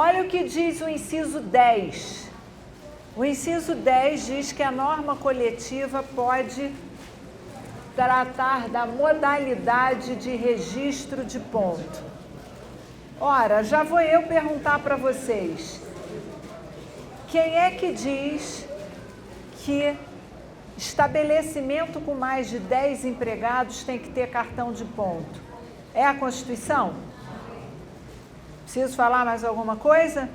Olha o que diz o inciso 10. O inciso 10 diz que a norma coletiva pode tratar da modalidade de registro de ponto. Ora, já vou eu perguntar para vocês. Quem é que diz que estabelecimento com mais de 10 empregados tem que ter cartão de ponto? É a Constituição? Preciso falar mais alguma coisa?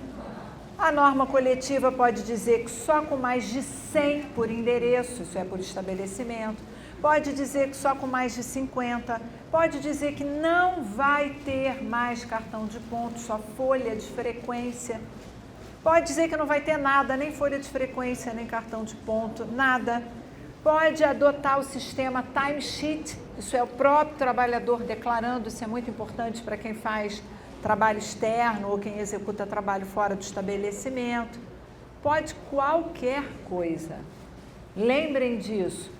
A norma coletiva pode dizer que só com mais de 100 por endereço, isso é por estabelecimento, pode dizer que só com mais de 50, pode dizer que não vai ter mais cartão de ponto, só folha de frequência, pode dizer que não vai ter nada, nem folha de frequência, nem cartão de ponto, nada. Pode adotar o sistema timesheet, isso é o próprio trabalhador declarando, isso é muito importante para quem faz trabalho externo ou quem executa trabalho fora do estabelecimento. Pode qualquer coisa. Lembrem disso.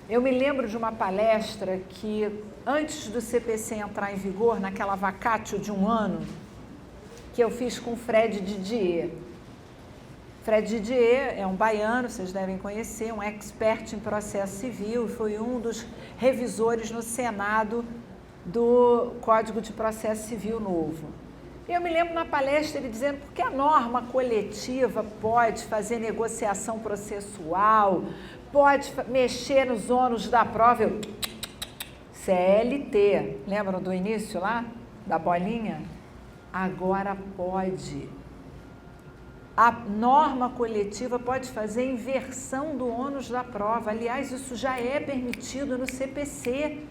Eu me lembro de uma palestra que, antes do CPC entrar em vigor, naquela vacatio de 1 ano, que eu fiz com o Fred Didier. Fred Didier é um baiano, vocês devem conhecer, um expert em processo civil, foi um dos revisores no Senado do Código de Processo Civil novo. Eu me lembro na palestra ele dizendo porque a norma coletiva pode fazer negociação processual, pode mexer nos ônus da prova. Eu, CLT, lembram do início lá, da bolinha? Agora pode. A norma coletiva pode fazer inversão do ônus da prova. Aliás, isso já é permitido no CPC.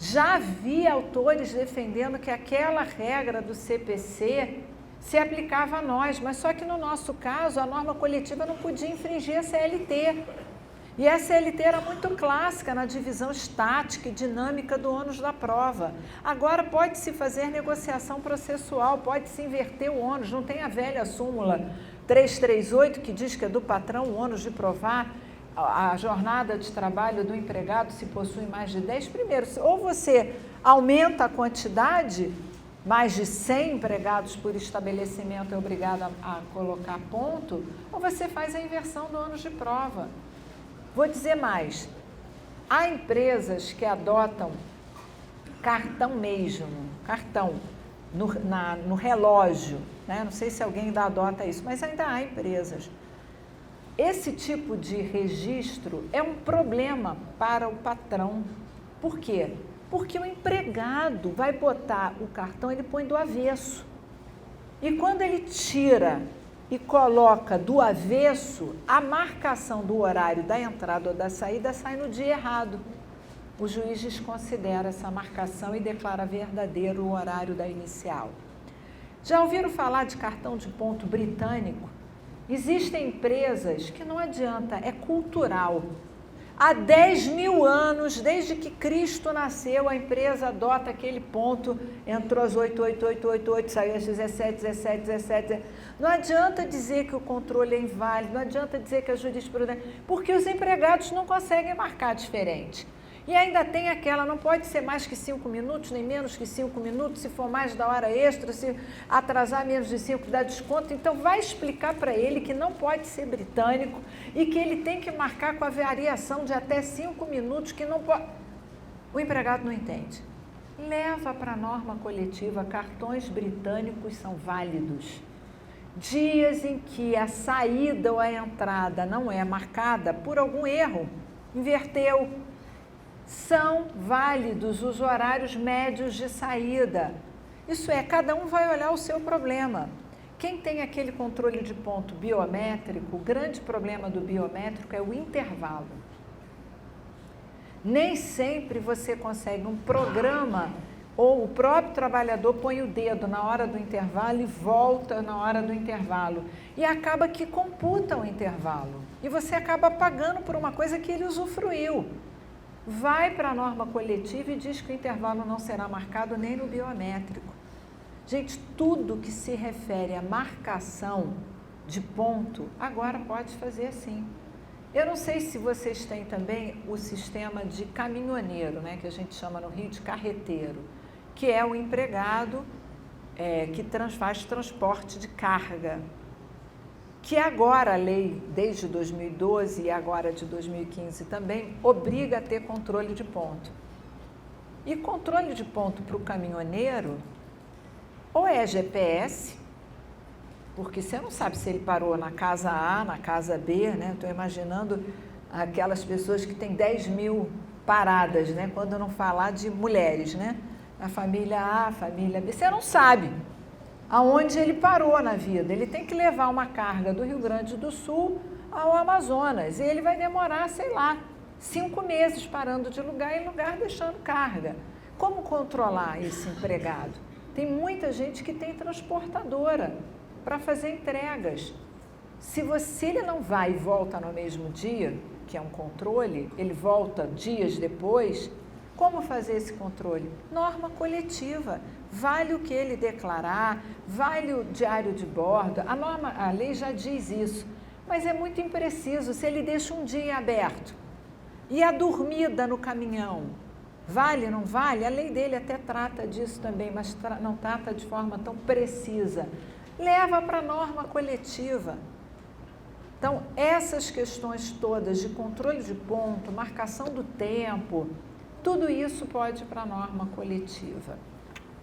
Já vi autores defendendo que aquela regra do CPC se aplicava a nós, mas só que no nosso caso a norma coletiva não podia infringir a CLT. E a CLT era muito clássica na divisão estática e dinâmica do ônus da prova. Agora pode-se fazer negociação processual, pode-se inverter o ônus, não tem a velha súmula 338 que diz que é do patrão o ônus de provar a jornada de trabalho do empregado se possui mais de 10. Primeiro, ou você aumenta a quantidade, mais de 100 empregados por estabelecimento é obrigado a colocar ponto, ou você faz a inversão do ônus de prova. Vou dizer mais, há empresas que adotam cartão mesmo, cartão no relógio, né? Não sei se alguém ainda adota isso, mas ainda há empresas. Esse tipo de registro é um problema para o patrão. Por quê? Porque o empregado vai botar o cartão, ele põe do avesso. E quando ele tira e coloca do avesso, a marcação do horário da entrada ou da saída sai no dia errado. O juiz desconsidera essa marcação e declara verdadeiro o horário da inicial. Já ouviram falar de cartão de ponto britânico? Existem empresas que não adianta, é cultural. Há 10.000 anos, desde que Cristo nasceu, a empresa adota aquele ponto, entrou às 8, saiu às 17. Não adianta dizer que o controle é inválido, não adianta dizer que a jurisprudência, porque os empregados não conseguem marcar diferente. E ainda tem aquela, não pode ser mais que 5 minutos, nem menos que 5 minutos, se for mais da hora extra, se atrasar menos de 5, dá desconto. Então, vai explicar para ele que não pode ser britânico e que ele tem que marcar com a variação de até 5 minutos, que não pode... O empregado não entende. Leva para a norma coletiva, cartões britânicos são válidos. Dias em que a saída ou a entrada não é marcada por algum erro, inverteu, são válidos os horários médios de saída. Isso é, cada um vai olhar o seu problema. Quem tem aquele controle de ponto biométrico, o grande problema do biométrico é o intervalo. Nem sempre você consegue um programa ou o próprio trabalhador põe o dedo na hora do intervalo e volta na hora do intervalo. E acaba que computa o intervalo. E você acaba pagando por uma coisa que ele usufruiu. Vai para a norma coletiva e diz que o intervalo não será marcado nem no biométrico. Gente, tudo que se refere à marcação de ponto, agora pode fazer assim. Eu não sei se vocês têm também o sistema de caminhoneiro, né, que a gente chama no Rio de carreteiro, que é o empregado, que faz transporte de carga, que agora a lei, desde 2012 e agora de 2015 também, obriga a ter controle de ponto. E controle de ponto para o caminhoneiro, ou é GPS, porque você não sabe se ele parou na casa A, na casa B, né? Estou imaginando aquelas pessoas que têm 10 mil paradas, né? Quando não falar de mulheres, né? A família A, a família B, você não sabe aonde ele parou na vida. Ele tem que levar uma carga do Rio Grande do Sul ao Amazonas e ele vai demorar, sei lá, 5 meses parando de lugar em lugar, deixando carga. Como controlar esse empregado? Tem muita gente que tem transportadora para fazer entregas. Se ele não vai e volta no mesmo dia, que é um controle, ele volta dias depois, como fazer esse controle? Norma coletiva. Vale o que ele declarar, vale o diário de bordo. A lei já diz isso, mas é muito impreciso. Se ele deixa um dia aberto e a dormida no caminhão, vale, não vale? A lei dele até trata disso também, mas não trata de forma tão precisa. Leva para a norma coletiva. Então, essas questões todas de controle de ponto, marcação do tempo, tudo isso pode ir para a norma coletiva.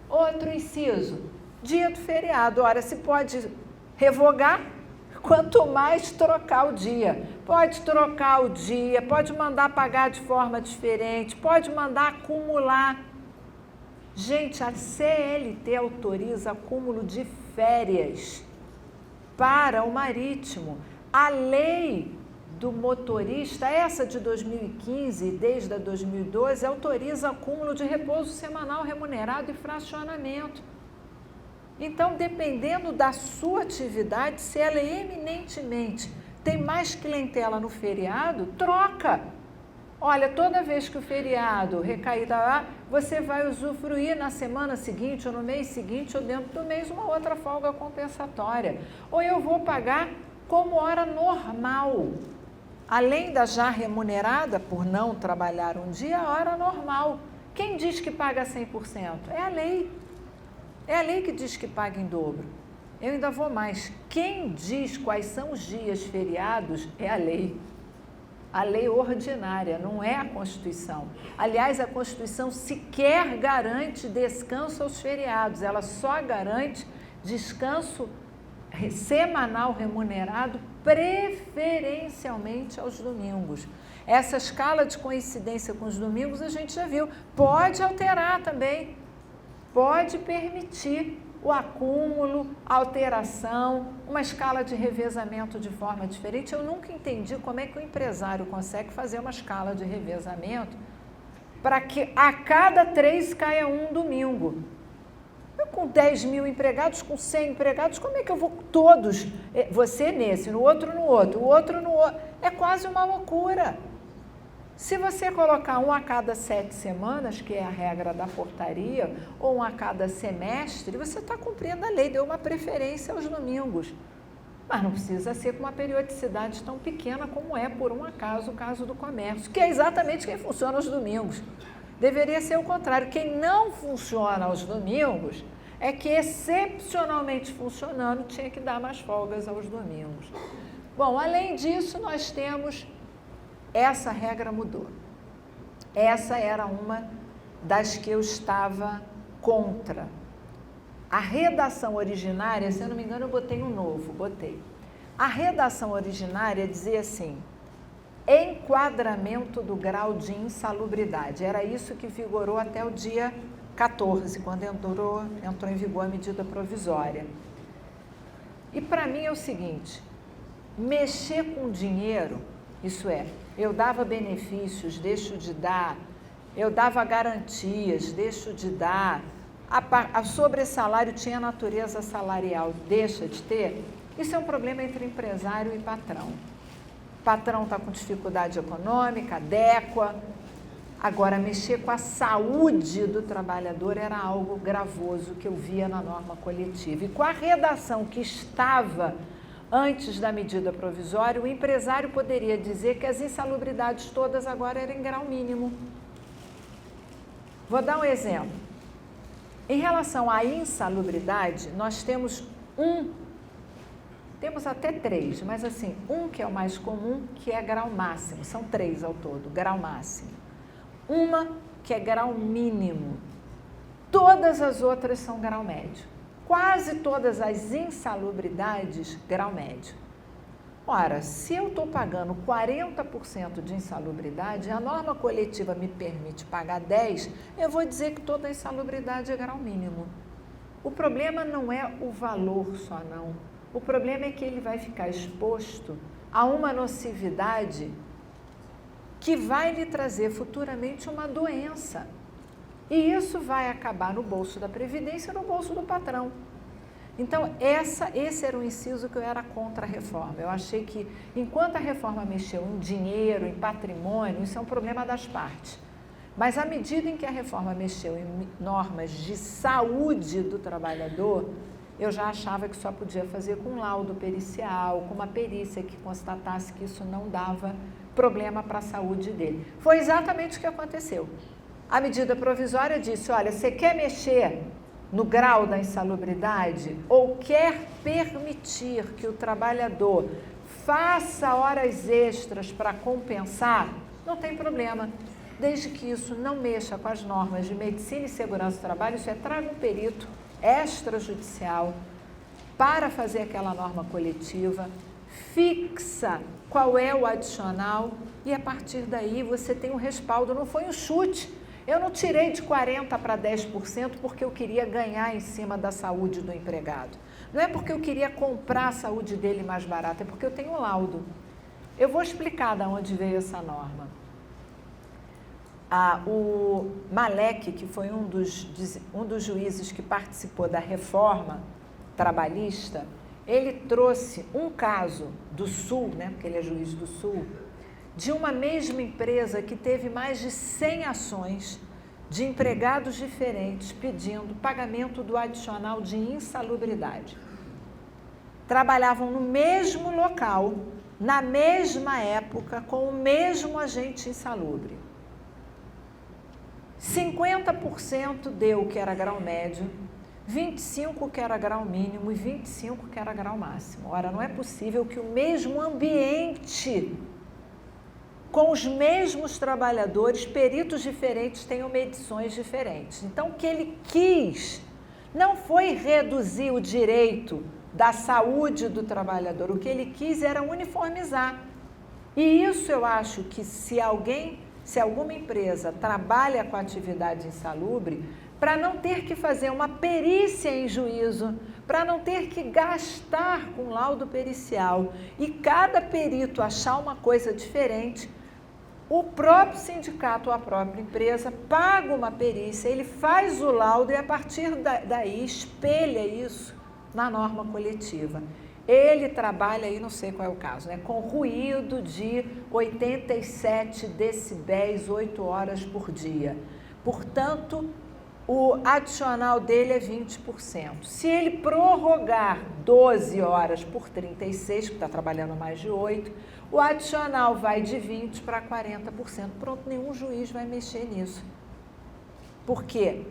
Outro inciso, dia do feriado. Ora, se pode revogar, quanto mais trocar o dia. Pode trocar o dia, pode mandar pagar de forma diferente, pode mandar acumular. Gente, a CLT autoriza acúmulo de férias para o marítimo. A lei do motorista, essa de 2015, desde a 2012, autoriza acúmulo de repouso semanal remunerado e fracionamento. Então, dependendo da sua atividade, se ela eminentemente tem mais clientela no feriado, troca. Olha, toda vez que o feriado recair lá, você vai usufruir na semana seguinte, ou no mês seguinte, ou dentro do mês, uma outra folga compensatória. Ou eu vou pagar como hora normal. Além da já remunerada por não trabalhar um dia, a hora normal. Quem diz que paga 100%? É a lei. É a lei que diz que paga em dobro. Eu ainda vou mais. Quem diz quais são os dias feriados é a lei. A lei ordinária, não é a Constituição. Aliás, a Constituição sequer garante descanso aos feriados. Ela só garante descanso semanal remunerado, preferencialmente aos domingos. Essa escala de coincidência com os domingos a gente já viu. Pode alterar também, pode permitir o acúmulo, a alteração, uma escala de revezamento de forma diferente. Eu nunca entendi como é que o empresário consegue fazer uma escala de revezamento para que a cada 3 caia um domingo. Eu com 10 mil empregados, com 100 empregados, como é que eu vou todos? Você nesse, no outro no outro, o outro no outro. É quase uma loucura. Se você colocar um a cada 7 semanas, que é a regra da portaria, ou um a cada semestre, você está cumprindo a lei, deu uma preferência aos domingos. Mas não precisa ser com uma periodicidade tão pequena como é, por um acaso, o caso do comércio, que é exatamente quem funciona aos domingos. Deveria ser o contrário. Quem não funciona aos domingos é que, excepcionalmente funcionando, tinha que dar mais folgas aos domingos. Bom, além disso, nós temos... Essa regra mudou. Essa era uma das que eu estava contra. A redação originária, se eu não me engano, eu botei um novo, botei. A redação originária dizia assim: enquadramento do grau de insalubridade. Era isso que vigorou até o dia 14, quando entrou em vigor a medida provisória. E para mim é o seguinte: mexer com dinheiro, isso é, eu dava benefícios, deixo de dar, eu dava garantias, deixo de dar, a sobressalário tinha natureza salarial, deixa de ter. Isso é um problema entre empresário e patrão. O patrão está com dificuldade econômica, adequa. Agora, mexer com a saúde do trabalhador era algo gravoso que eu via na norma coletiva. E com a redação que estava antes da medida provisória, o empresário poderia dizer que as insalubridades todas agora eram em grau mínimo. Vou dar um exemplo. Em relação à insalubridade, nós temos até 3, mas assim, que é o mais comum, que é grau máximo, são 3 ao todo, grau máximo. Uma que é grau mínimo, todas as outras são grau médio. Quase todas as insalubridades, grau médio. Ora, se eu estou pagando 40% de insalubridade, a norma coletiva me permite pagar 10%, eu vou dizer que toda insalubridade é grau mínimo. O problema não é o valor só, não. O problema é que ele vai ficar exposto a uma nocividade que vai lhe trazer futuramente uma doença. E isso vai acabar no bolso da Previdência, no bolso do patrão. Então, esse era o inciso que eu era contra a reforma. Eu achei que, enquanto a reforma mexeu em dinheiro, em patrimônio, isso é um problema das partes. Mas, à medida em que a reforma mexeu em normas de saúde do trabalhador, eu já achava que só podia fazer com laudo pericial, com uma perícia que constatasse que isso não dava problema para a saúde dele. Foi exatamente o que aconteceu. A medida provisória disse, olha, você quer mexer no grau da insalubridade ou quer permitir que o trabalhador faça horas extras para compensar, não tem problema. Desde que isso não mexa com as normas de medicina e segurança do trabalho, isso é, traga um perito extrajudicial para fazer aquela norma coletiva, fixa qual é o adicional e a partir daí você tem um respaldo, não foi um chute. Eu não tirei de 40% para 10% porque eu queria ganhar em cima da saúde do empregado. Não é porque eu queria comprar a saúde dele mais barata, é porque eu tenho um laudo. Eu vou explicar de onde veio essa norma. O Malek, que foi um dos juízes que participou da reforma trabalhista, ele trouxe um caso do Sul, né, porque ele é juiz do Sul, de uma mesma empresa que teve mais de 100 ações de empregados diferentes pedindo pagamento do adicional de insalubridade. Trabalhavam no mesmo local, na mesma época, com o mesmo agente insalubre. 50% deu que era grau médio, 25% que era grau mínimo e 25% que era grau máximo. Ora, não é possível que o mesmo ambiente, com os mesmos trabalhadores, peritos diferentes tenham medições diferentes. Então, o que ele quis não foi reduzir o direito da saúde do trabalhador, o que ele quis era uniformizar. E isso eu acho que se alguma empresa trabalha com atividade insalubre, para não ter que fazer uma perícia em juízo, para não ter que gastar com laudo pericial e cada perito achar uma coisa diferente, o próprio sindicato ou a própria empresa paga uma perícia, ele faz o laudo e a partir daí espelha isso na norma coletiva. Ele trabalha aí, não sei qual é o caso, né, com ruído de 87 decibéis, 8 horas por dia. Portanto, o adicional dele é 20%. Se ele prorrogar 12 horas por 36, que está trabalhando mais de 8, o adicional vai de 20% para 40%. Pronto, nenhum juiz vai mexer nisso. Por quê?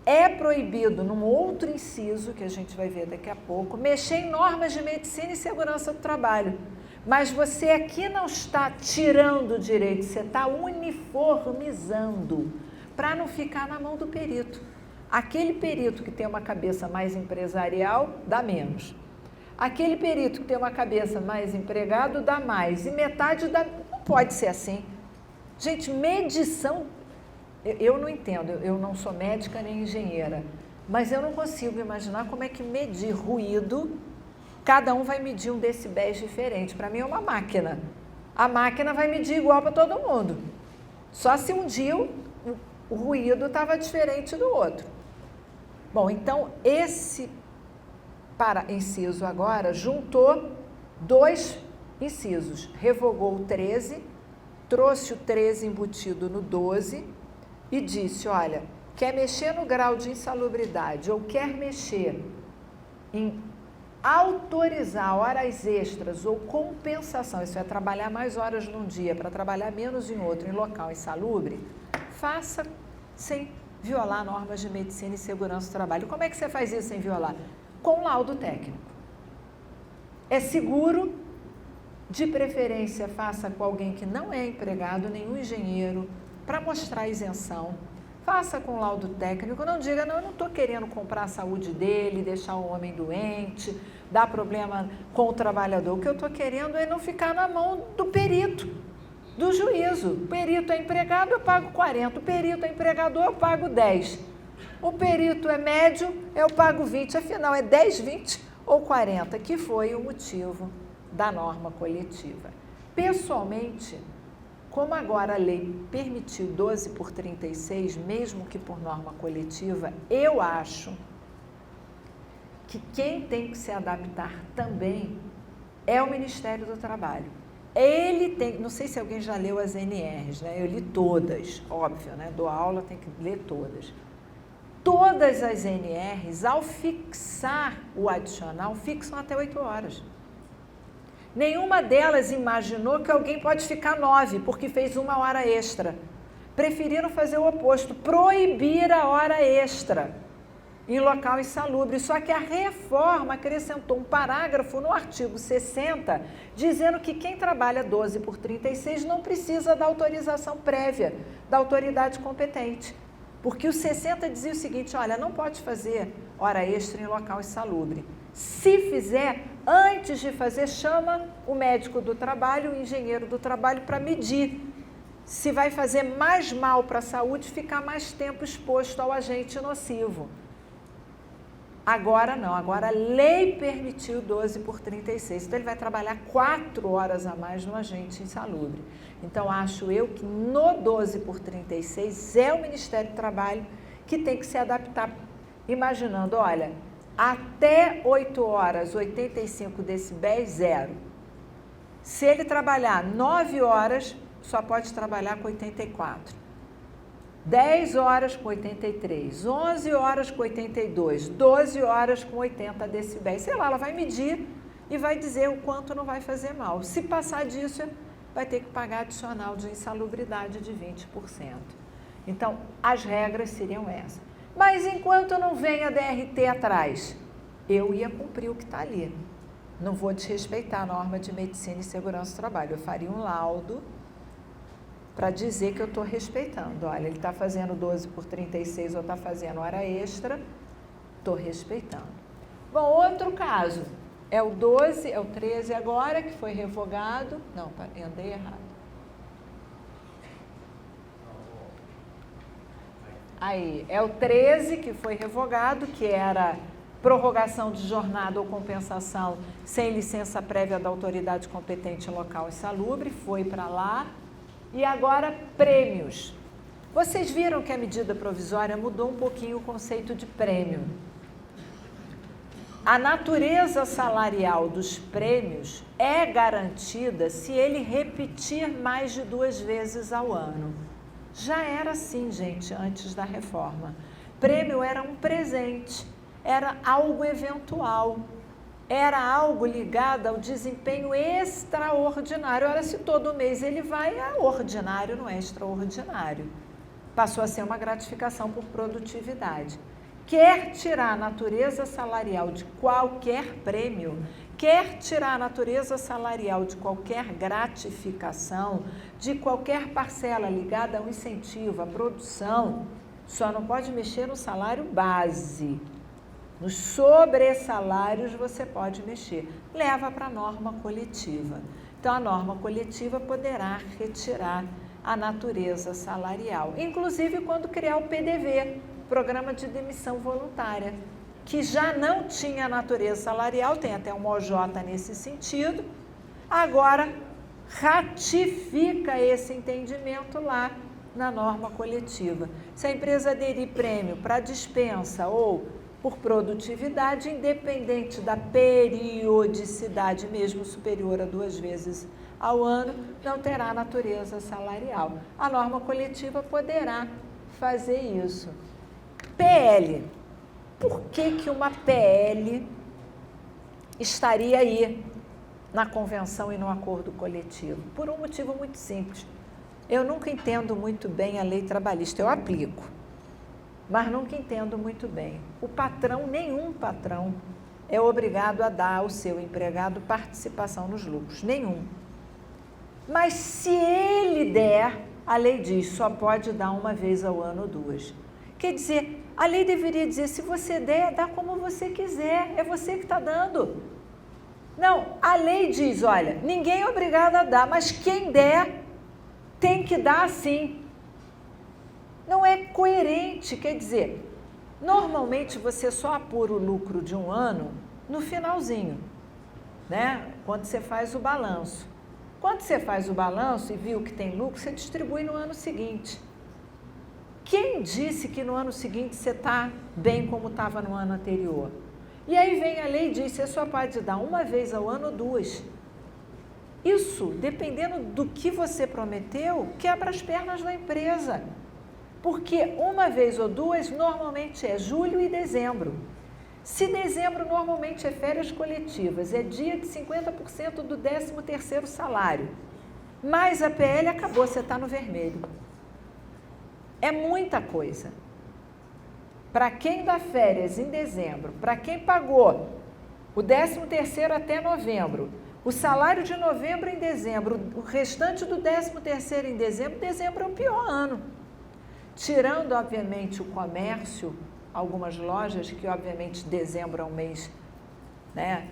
É proibido, num outro inciso, que a gente vai ver daqui a pouco, mexer em normas de medicina e segurança do trabalho. Mas você aqui não está tirando o direito, você está uniformizando, para não ficar na mão do perito. Aquele perito que tem uma cabeça mais empresarial, dá menos. Aquele perito que tem uma cabeça mais empregado, dá mais. E metade dá... Não pode ser assim. Gente, medição... Eu não entendo, eu não sou médica nem engenheira, mas eu não consigo imaginar como é que medir ruído, cada um vai medir um decibéis diferente. Para mim é uma máquina. A máquina vai medir igual para todo mundo. Só se um dia o ruído estava diferente do outro. Bom, então esse inciso agora juntou 2 incisos. Revogou o 13, trouxe o 13 embutido no 12 e disse, olha, quer mexer no grau de insalubridade ou quer mexer em autorizar horas extras ou compensação, isso é trabalhar mais horas num dia para trabalhar menos em outro, em local insalubre, faça sem violar normas de medicina e segurança do trabalho. Como é que você faz isso sem violar? Com laudo técnico. É seguro, de preferência faça com alguém que não é empregado, nenhum engenheiro, para mostrar a isenção. Faça com laudo técnico, não diga, não, eu não estou querendo comprar a saúde dele, deixar o homem doente, dar problema com o trabalhador. O que eu estou querendo é não ficar na mão do perito, do juízo. O perito é empregado, eu pago 40. O perito é empregador, eu pago 10. O perito é médio, eu pago 20. Afinal, é 10, 20 ou 40, que foi o motivo da norma coletiva. Pessoalmente, como agora a lei permitiu 12 por 36, mesmo que por norma coletiva, eu acho que quem tem que se adaptar também é o Ministério do Trabalho. Ele tem, não sei se alguém já leu as NRs, né? Eu li todas, óbvio, né? Dou aula, tem que ler todas. Todas as NRs, ao fixar o adicional, fixam até 8 horas. Nenhuma delas imaginou que alguém pode ficar 9, porque fez 1 hora extra. Preferiram fazer o oposto, proibir a hora extra em local insalubre. Só que a reforma acrescentou um parágrafo no artigo 60, dizendo que quem trabalha 12 por 36 não precisa da autorização prévia da autoridade competente. Porque o 60 dizia o seguinte, olha, não pode fazer hora extra em local insalubre. Se fizer, antes de fazer, chama o médico do trabalho, o engenheiro do trabalho para medir se vai fazer mais mal para a saúde, ficar mais tempo exposto ao agente nocivo. Agora não, agora a lei permitiu 12 por 36, então ele vai trabalhar 4 horas a mais no agente insalubre. Então acho eu que no 12 por 36 é o Ministério do Trabalho que tem que se adaptar, imaginando, olha, até 8 horas, 85 decibéis, 0. Se ele trabalhar 9 horas, só pode trabalhar com 84. 10 horas com 83, 11 horas com 82, 12 horas com 80 decibéis. Sei lá, ela vai medir e vai dizer o quanto não vai fazer mal. Se passar disso, vai ter que pagar adicional de insalubridade de 20%. Então, as regras seriam essas. Mas enquanto não vem a DRT atrás, eu ia cumprir o que está ali. Não vou desrespeitar a norma de medicina e segurança do trabalho. Eu faria um laudo para dizer que eu estou respeitando. Olha, ele está fazendo 12 por 36 ou está fazendo hora extra, estou respeitando. Bom, outro caso, é o 12, é o 13 agora, que foi revogado. Não, andei errado. Aí, é o 13 que foi revogado, que era prorrogação de jornada ou compensação sem licença prévia da autoridade competente em local insalubre, foi para lá. E agora, prêmios. Vocês viram que a medida provisória mudou um pouquinho o conceito de prêmio. A natureza salarial dos prêmios é garantida se ele repetir mais de 2 vezes ao ano. Já era assim, gente, antes da reforma. Prêmio era um presente, era algo eventual. Era algo ligado ao desempenho extraordinário. Ora, se todo mês ele vai, é ordinário, não é extraordinário. Passou a ser uma gratificação por produtividade. Quer tirar a natureza salarial de qualquer prêmio, quer tirar a natureza salarial de qualquer gratificação, de qualquer parcela ligada ao incentivo, à produção, só não pode mexer no salário base. Nos sobressalários você pode mexer. Leva para a norma coletiva. Então, a norma coletiva poderá retirar a natureza salarial. Inclusive, quando criar o PDV, Programa de Demissão Voluntária, que já não tinha natureza salarial, tem até um OJ nesse sentido, agora ratifica esse entendimento lá na norma coletiva. Se a empresa aderir prêmio para dispensa ou por produtividade, independente da periodicidade, mesmo superior a 2 vezes ao ano, não terá natureza salarial. A norma coletiva poderá fazer isso. PL. Por que uma PL estaria aí na convenção e no acordo coletivo? Por um motivo muito simples. Eu nunca entendo muito bem a lei trabalhista, eu aplico. mas nunca entendo muito bem. O patrão, nenhum patrão, é obrigado a dar ao seu empregado participação nos lucros, nenhum. Mas se ele der, a lei diz, só pode dar uma vez ao ano ou duas. Quer dizer, a lei deveria dizer, se você der, dá como você quiser, é você que está dando. Não, a lei diz, olha, ninguém é obrigado a dar, mas quem der, tem que dar sim. Não é coerente, quer dizer, normalmente você só apura o lucro de um ano no finalzinho, né? Quando você faz o balanço. Quando você faz o balanço e viu que tem lucro, você distribui no ano seguinte. Quem disse que no ano seguinte você está bem como estava no ano anterior? E aí vem a lei e diz, você só pode dar uma vez ao ano ou duas. Isso, dependendo do que você prometeu, quebra as pernas da empresa. Porque uma vez ou duas, normalmente é julho e dezembro. Se dezembro normalmente é férias coletivas, é dia de 50% do 13º salário, mas a PL acabou, você está no vermelho. É muita coisa. Para quem dá férias em dezembro, para quem pagou o 13º até novembro, o salário de novembro em dezembro, o restante do 13º em dezembro é o pior ano. Tirando, obviamente, o comércio, algumas lojas, que obviamente dezembro é um mês, né,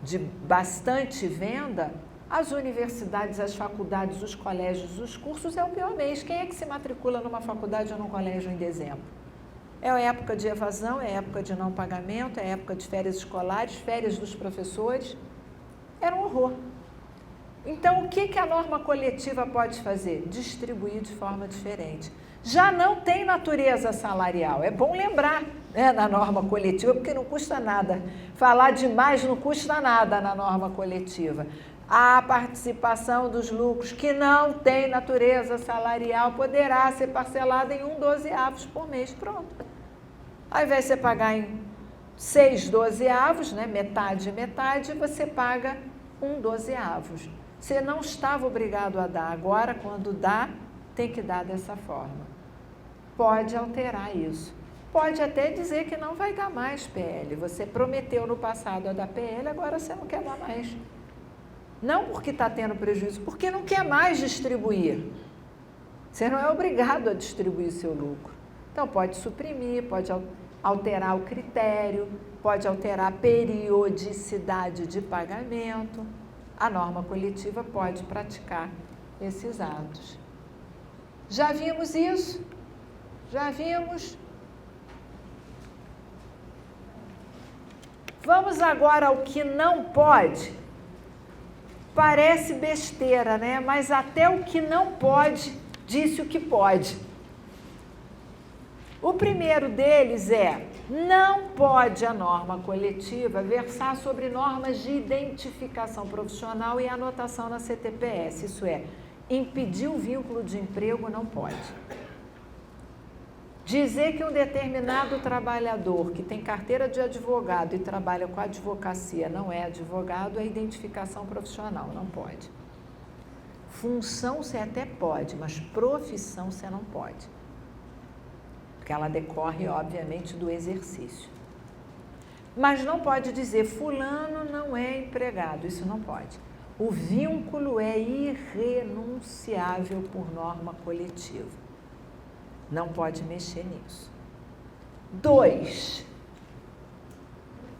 de bastante venda, as universidades, as faculdades, os colégios, os cursos é o pior mês. Quem é que se matricula numa faculdade ou num colégio em dezembro? É a época de evasão, é a época de não pagamento, é a época de férias escolares, férias dos professores. Era um horror. Então, o que a norma coletiva pode fazer? Distribuir de forma diferente. Já não tem natureza salarial. É bom lembrar, né, na norma coletiva, porque não custa nada. Falar demais não custa nada na norma coletiva. A participação dos lucros que não tem natureza salarial poderá ser parcelada em 1/12 por mês. Pronto. Ao invés de você pagar em 6/12, né, metade, você paga 1/12. Você não estava obrigado a dar. Agora, quando dá, tem que dar dessa forma. Pode alterar isso. Pode até dizer que não vai dar mais PL. Você prometeu no passado a dar PL, agora você não quer dar mais. Não porque está tendo prejuízo, porque não quer mais distribuir. Você não é obrigado a distribuir seu lucro. Então, pode suprimir, pode alterar o critério, pode alterar a periodicidade de pagamento. A norma coletiva pode praticar esses atos. Já vimos isso? Já vimos? Vamos agora ao que não pode. Parece besteira, né? Mas até o que não pode, disse o que pode. O primeiro deles é, não pode a norma coletiva versar sobre normas de identificação profissional e anotação na CTPS, isso é, impedir o vínculo de emprego não pode. Dizer que um determinado trabalhador que tem carteira de advogado e trabalha com advocacia não é advogado é identificação profissional, não pode. Função você até pode, mas profissão você não pode. Porque ela decorre, obviamente, do exercício. Mas não pode dizer fulano não é empregado, isso não pode. O vínculo é irrenunciável por norma coletiva. Não pode mexer nisso. 2,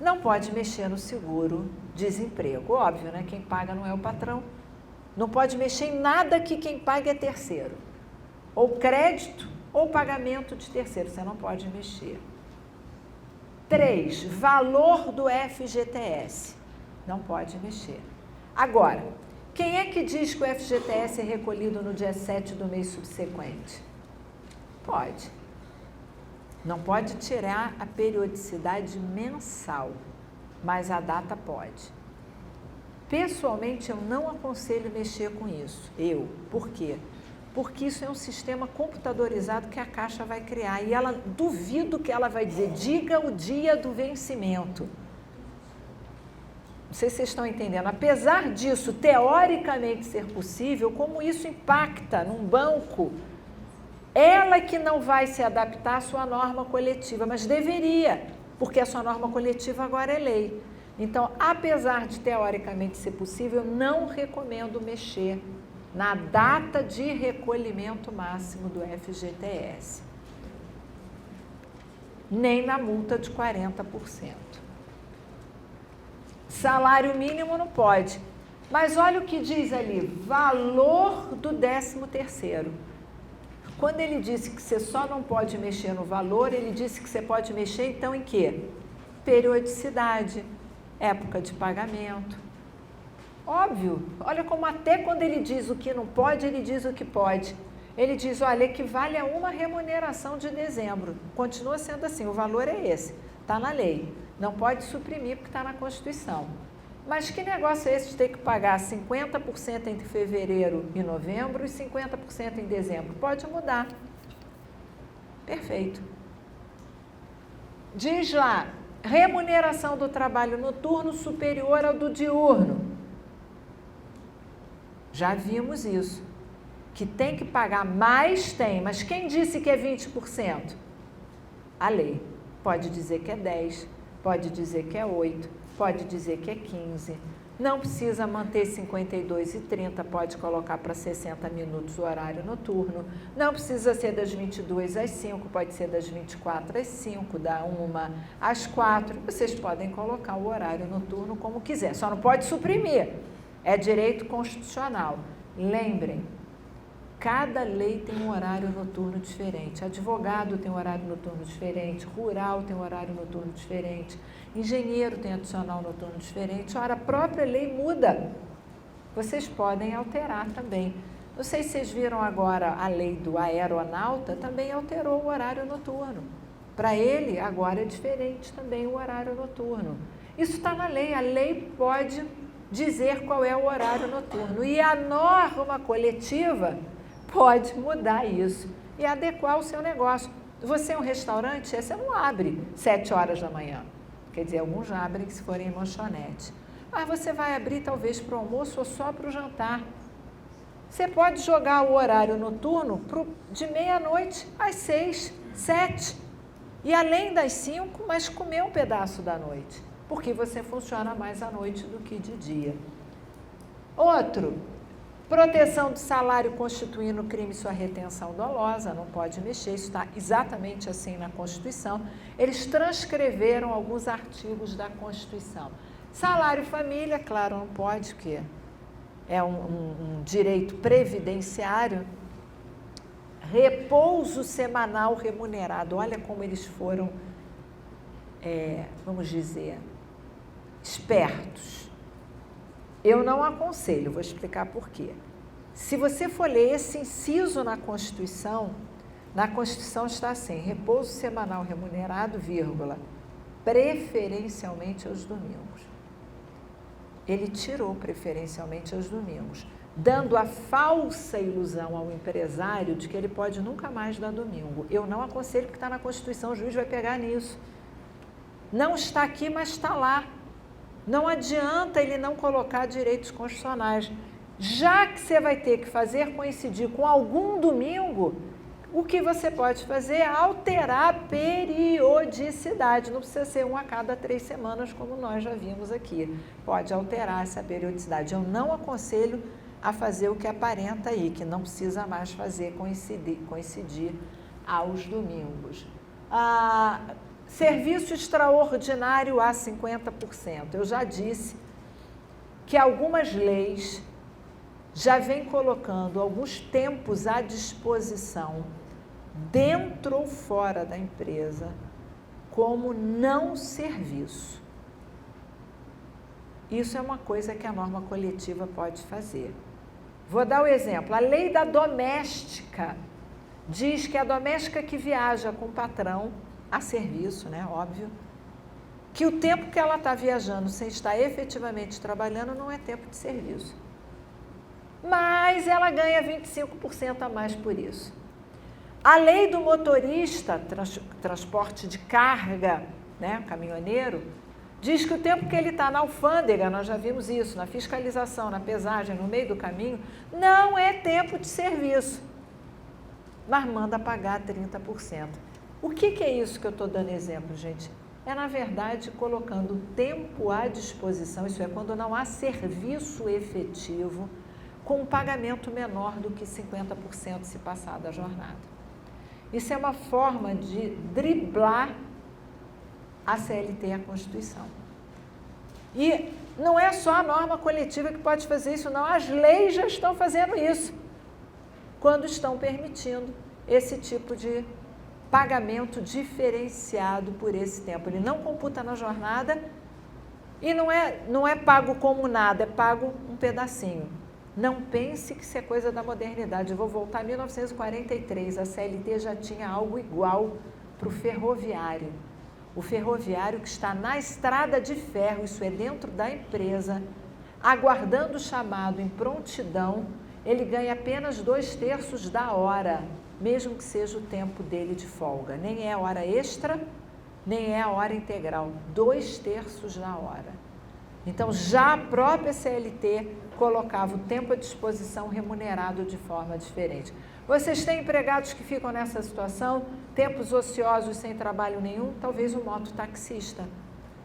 não pode mexer no seguro-desemprego. Óbvio, né? Quem paga não é o patrão. Não pode mexer em nada que quem paga é terceiro. Ou crédito ou pagamento de terceiro. Você não pode mexer. 3, valor do FGTS. Não pode mexer. Agora, quem é que diz que o FGTS é recolhido no dia 7 do mês subsequente? Pode. Não pode tirar a periodicidade mensal, mas a data pode. Pessoalmente, eu não aconselho mexer com isso. Por quê? Porque isso é um sistema computadorizado que a Caixa vai criar e ela, duvido que ela vai dizer, diga o dia do vencimento. Não sei se vocês estão entendendo. Apesar disso, teoricamente ser possível, como isso impacta num banco Ela que não vai se adaptar à sua norma coletiva, mas deveria, porque a sua norma coletiva agora é lei. Então, apesar de teoricamente ser possível, não recomendo mexer na data de recolhimento máximo do FGTS, nem na multa de 40%. Salário mínimo não pode. Mas olha o que diz ali, valor do 13º. Quando ele disse que você só não pode mexer no valor, ele disse que você pode mexer então em quê? Periodicidade, época de pagamento. Óbvio, olha como até quando ele diz o que não pode, ele diz o que pode. Ele diz, olha, equivale a uma remuneração de dezembro. Continua sendo assim, o valor é esse, está na lei. Não pode suprimir porque está na Constituição. Mas que negócio é esse de ter que pagar 50% entre fevereiro e novembro e 50% em dezembro? Pode mudar. Perfeito. Diz lá, remuneração do trabalho noturno superior ao do diurno. Já vimos isso. Que tem que pagar mais, tem. Mas quem disse que é 20%? A lei. Pode dizer que é 10%, pode dizer que é 8%, pode dizer que é 15%. Não precisa manter 52 e 30, pode colocar para 60 minutos o horário noturno. Não precisa ser das 22 às 5, pode ser das 24 às 5, da 1 às 4. Vocês podem colocar o horário noturno como quiser, só não pode suprimir. É direito constitucional. Lembrem, cada lei tem um horário noturno diferente. Advogado tem um horário noturno diferente, rural tem um horário noturno diferente, engenheiro tem adicional noturno diferente. Ora, a própria lei muda. Vocês podem alterar também. Não sei se vocês viram agora a lei do aeronauta, também alterou o horário noturno. Para ele, agora é diferente também o horário noturno. Isso está na lei. A lei pode dizer qual é o horário noturno. E a norma coletiva pode mudar isso e adequar o seu negócio. Você é um restaurante, você não abre 7 horas da manhã. Quer dizer, alguns abrem se forem em lanchonete. Mas você vai abrir talvez para o almoço ou só para o jantar. Você pode jogar o horário noturno de meia-noite às 6, 7. E além das 5, mas comer um pedaço da noite. Porque você funciona mais à noite do que de dia. Outro, proteção do salário constituindo crime sua retenção dolosa, não pode mexer, isso está exatamente assim na Constituição. Eles transcreveram alguns artigos da Constituição. Salário família, claro, não pode, porque é um direito previdenciário. Repouso semanal remunerado, olha como eles foram, vamos dizer, espertos. Eu não aconselho, vou explicar por quê. Se você for ler esse inciso na Constituição está assim, repouso semanal remunerado, vírgula, preferencialmente aos domingos. Ele tirou preferencialmente aos domingos, dando a falsa ilusão ao empresário de que ele pode nunca mais dar domingo. Eu não aconselho porque está na Constituição, o juiz vai pegar nisso. Não está aqui, mas está lá. Não adianta ele não colocar direitos constitucionais. Já que você vai ter que fazer coincidir com algum domingo, o que você pode fazer é alterar a periodicidade. Não precisa ser um a cada 3 semanas, como nós já vimos aqui. Pode alterar essa periodicidade. Eu não aconselho a fazer o que aparenta aí, que não precisa mais fazer coincidir aos domingos. Serviço extraordinário a 50%. Eu já disse que algumas leis já vêm colocando alguns tempos à disposição, dentro ou fora da empresa, como não serviço. Isso é uma coisa que a norma coletiva pode fazer. Vou dar o exemplo. A lei da doméstica diz que a doméstica que viaja com o patrão a serviço, né, óbvio, que o tempo que ela está viajando sem estar efetivamente trabalhando não é tempo de serviço. Mas ela ganha 25% a mais por isso. A lei do motorista, transporte de carga, né, caminhoneiro, diz que o tempo que ele está na alfândega, nós já vimos isso, na fiscalização, na pesagem, no meio do caminho, não é tempo de serviço. mas manda pagar 30%. O que é isso que eu estou dando exemplo, gente? É, na verdade, colocando tempo à disposição, isso é, quando não há serviço efetivo, com um pagamento menor do que 50% se passar da jornada. Isso é uma forma de driblar a CLT e a Constituição. E não é só a norma coletiva que pode fazer isso, não. As leis já estão fazendo isso, quando estão permitindo esse tipo de pagamento diferenciado por esse tempo. Ele não computa na jornada e não é pago como nada, é pago um pedacinho. Não pense que isso é coisa da modernidade. Eu vou voltar a 1943, a CLT já tinha algo igual para o ferroviário. O ferroviário que está na estrada de ferro, isso é dentro da empresa, aguardando o chamado em prontidão, ele ganha apenas 2/3 da hora, mesmo que seja o tempo dele de folga. Nem é a hora extra, nem é a hora integral, 2/3 da hora. Então, já a própria CLT colocava o tempo à disposição remunerado de forma diferente. Vocês têm empregados que ficam nessa situação, tempos ociosos sem trabalho nenhum? Talvez o mototaxista.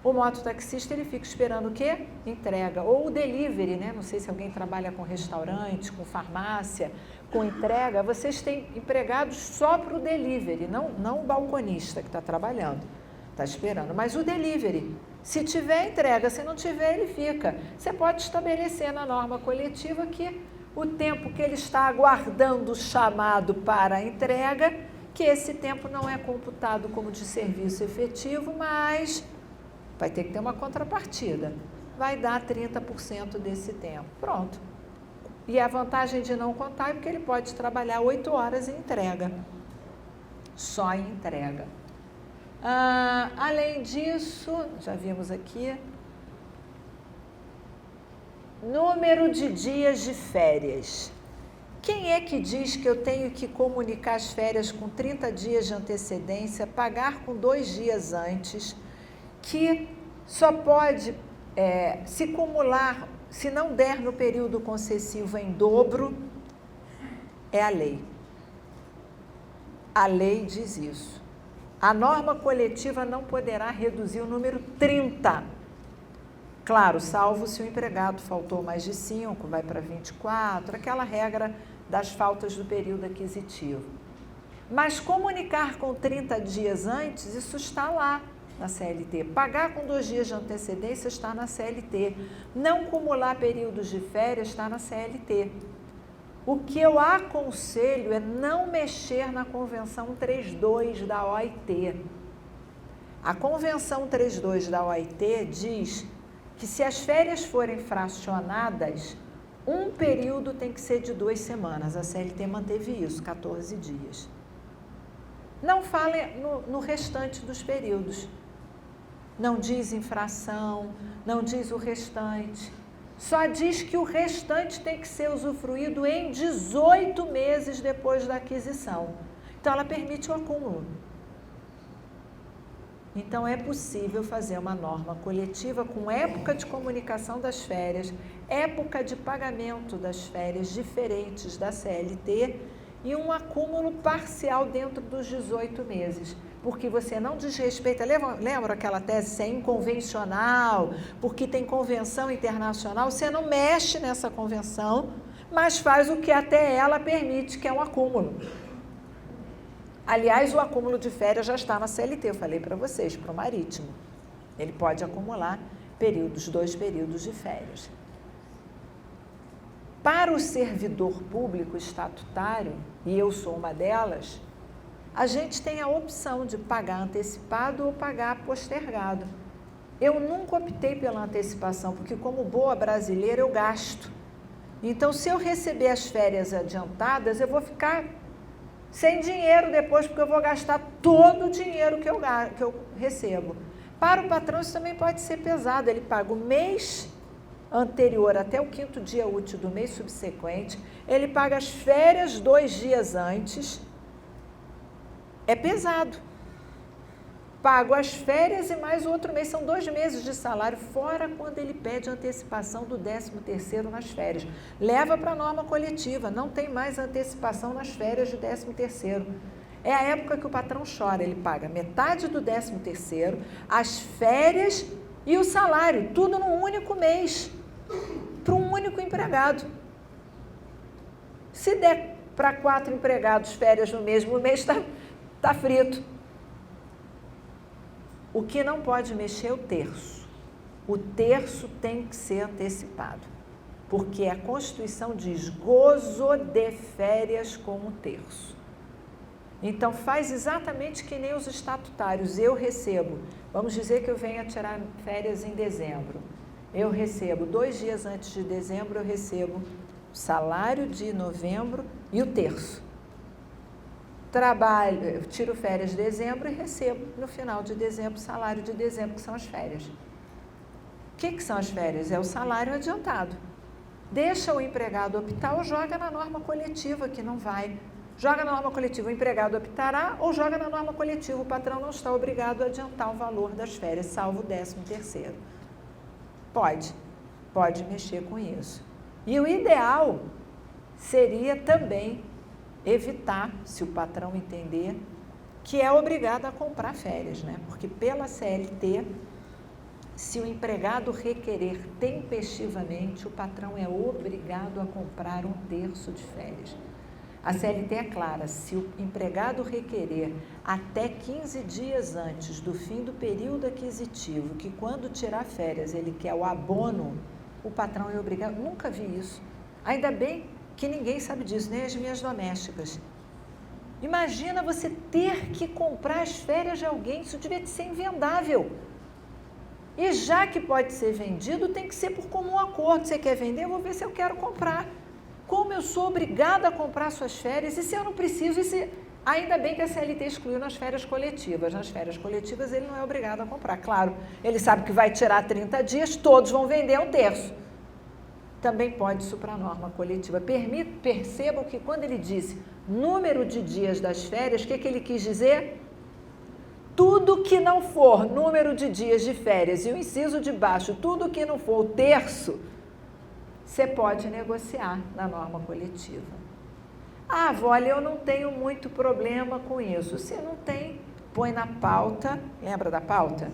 O mototaxista, ele fica esperando o quê? Entrega. Ou o delivery, né? Não sei se alguém trabalha com restaurante, com farmácia, com entrega. Vocês têm empregados só para o delivery, não o balconista que está trabalhando, está esperando. Mas o delivery, se tiver entrega, se não tiver, ele fica. Você pode estabelecer na norma coletiva que o tempo que ele está aguardando o chamado para a entrega, que esse tempo não é computado como de serviço efetivo, mas vai ter que ter uma contrapartida. Vai dar 30% desse tempo. Pronto. E a vantagem de não contar é porque ele pode trabalhar 8 horas em entrega. Só em entrega. Além disso, já vimos aqui, número de dias de férias. Quem é que diz que eu tenho que comunicar as férias com 30 dias de antecedência, pagar com 2 dias antes, que só pode se cumular, se não der no período concessivo em dobro? É a lei. A lei diz isso. A norma coletiva não poderá reduzir o número 30. Claro, salvo se o empregado faltou mais de 5, vai para 24, aquela regra das faltas do período aquisitivo. Mas comunicar com 30 dias antes, isso está lá na CLT. Pagar com 2 dias de antecedência está na CLT. Não cumular períodos de férias está na CLT. O que eu aconselho é não mexer na Convenção 32 da OIT. A Convenção 32 da OIT diz que se as férias forem fracionadas, um período tem que ser de 2 semanas. A CLT manteve isso, 14 dias. Não fale no restante dos períodos. Não diz infração, não diz o restante. Só diz que o restante tem que ser usufruído em 18 meses depois da aquisição. Então, ela permite o acúmulo. Então, é possível fazer uma norma coletiva com época de comunicação das férias, época de pagamento das férias diferentes da CLT e um acúmulo parcial dentro dos 18 meses. Porque você não desrespeita, lembra aquela tese, se é inconvencional, porque tem convenção internacional, você não mexe nessa convenção, mas faz o que até ela permite, que é um acúmulo. Aliás, o acúmulo de férias já está na CLT, eu falei para vocês, para o marítimo. Ele pode acumular 2 períodos de férias. Para o servidor público estatutário, e eu sou uma delas, a gente tem a opção de pagar antecipado ou pagar postergado. Eu nunca optei pela antecipação, porque como boa brasileira eu gasto. Então, se eu receber as férias adiantadas, eu vou ficar sem dinheiro depois, porque eu vou gastar todo o dinheiro que eu recebo. Para o patrão isso também pode ser pesado, ele paga o mês anterior até o 5º dia útil do mês subsequente, ele paga as férias 2 dias antes. É pesado, pago as férias e mais outro mês, são 2 meses de salário, fora quando ele pede antecipação do 13º nas férias. Leva para a norma coletiva, não tem mais antecipação nas férias de 13º. É a época que o patrão chora, ele paga metade do 13º, as férias e o salário, tudo num único mês, para um único empregado. Se der para 4 empregados férias no mesmo mês, tá frito. O que não pode mexer é o terço. O terço tem que ser antecipado, porque a Constituição diz gozo de férias com o terço. Então, faz exatamente que nem os estatutários. Eu recebo, vamos dizer que eu venha tirar férias em dezembro. Eu recebo 2 dias antes de dezembro, eu recebo o salário de novembro e o terço. Trabalho, eu tiro férias de dezembro e recebo no final de dezembro o salário de dezembro, que são as férias. O que são as férias? É o salário adiantado. Deixa o empregado optar ou joga na norma coletiva, que não vai. Joga na norma coletiva, o empregado optará, ou joga na norma coletiva, o patrão não está obrigado a adiantar o valor das férias, salvo o 13º. Pode mexer com isso. E o ideal seria também evitar, se o patrão entender, que é obrigado a comprar férias, né? Porque pela CLT, se o empregado requerer tempestivamente, o patrão é obrigado a comprar 1/3 de férias. A CLT é clara, se o empregado requerer até 15 dias antes do fim do período aquisitivo, que quando tirar férias ele quer o abono, o patrão é obrigado. Nunca vi isso. Ainda bem que ninguém sabe disso, nem as minhas domésticas. Imagina você ter que comprar as férias de alguém, isso devia ser invendável. E já que pode ser vendido, tem que ser por comum acordo. Você quer vender? Eu vou ver se eu quero comprar. Como eu sou obrigada a comprar suas férias? E se eu não preciso? Ainda bem que a CLT excluiu nas férias coletivas. Nas férias coletivas ele não é obrigado a comprar. Claro, ele sabe que vai tirar 30 dias, todos vão vender 1/3. Também pode isso para a norma coletiva. Percebam que quando ele disse número de dias das férias, o que ele quis dizer? Tudo que não for número de dias de férias e o inciso de baixo, tudo que não for o terço, você pode negociar na norma coletiva. Ah, olha, eu não tenho muito problema com isso. Se não tem, põe na pauta, lembra da pauta?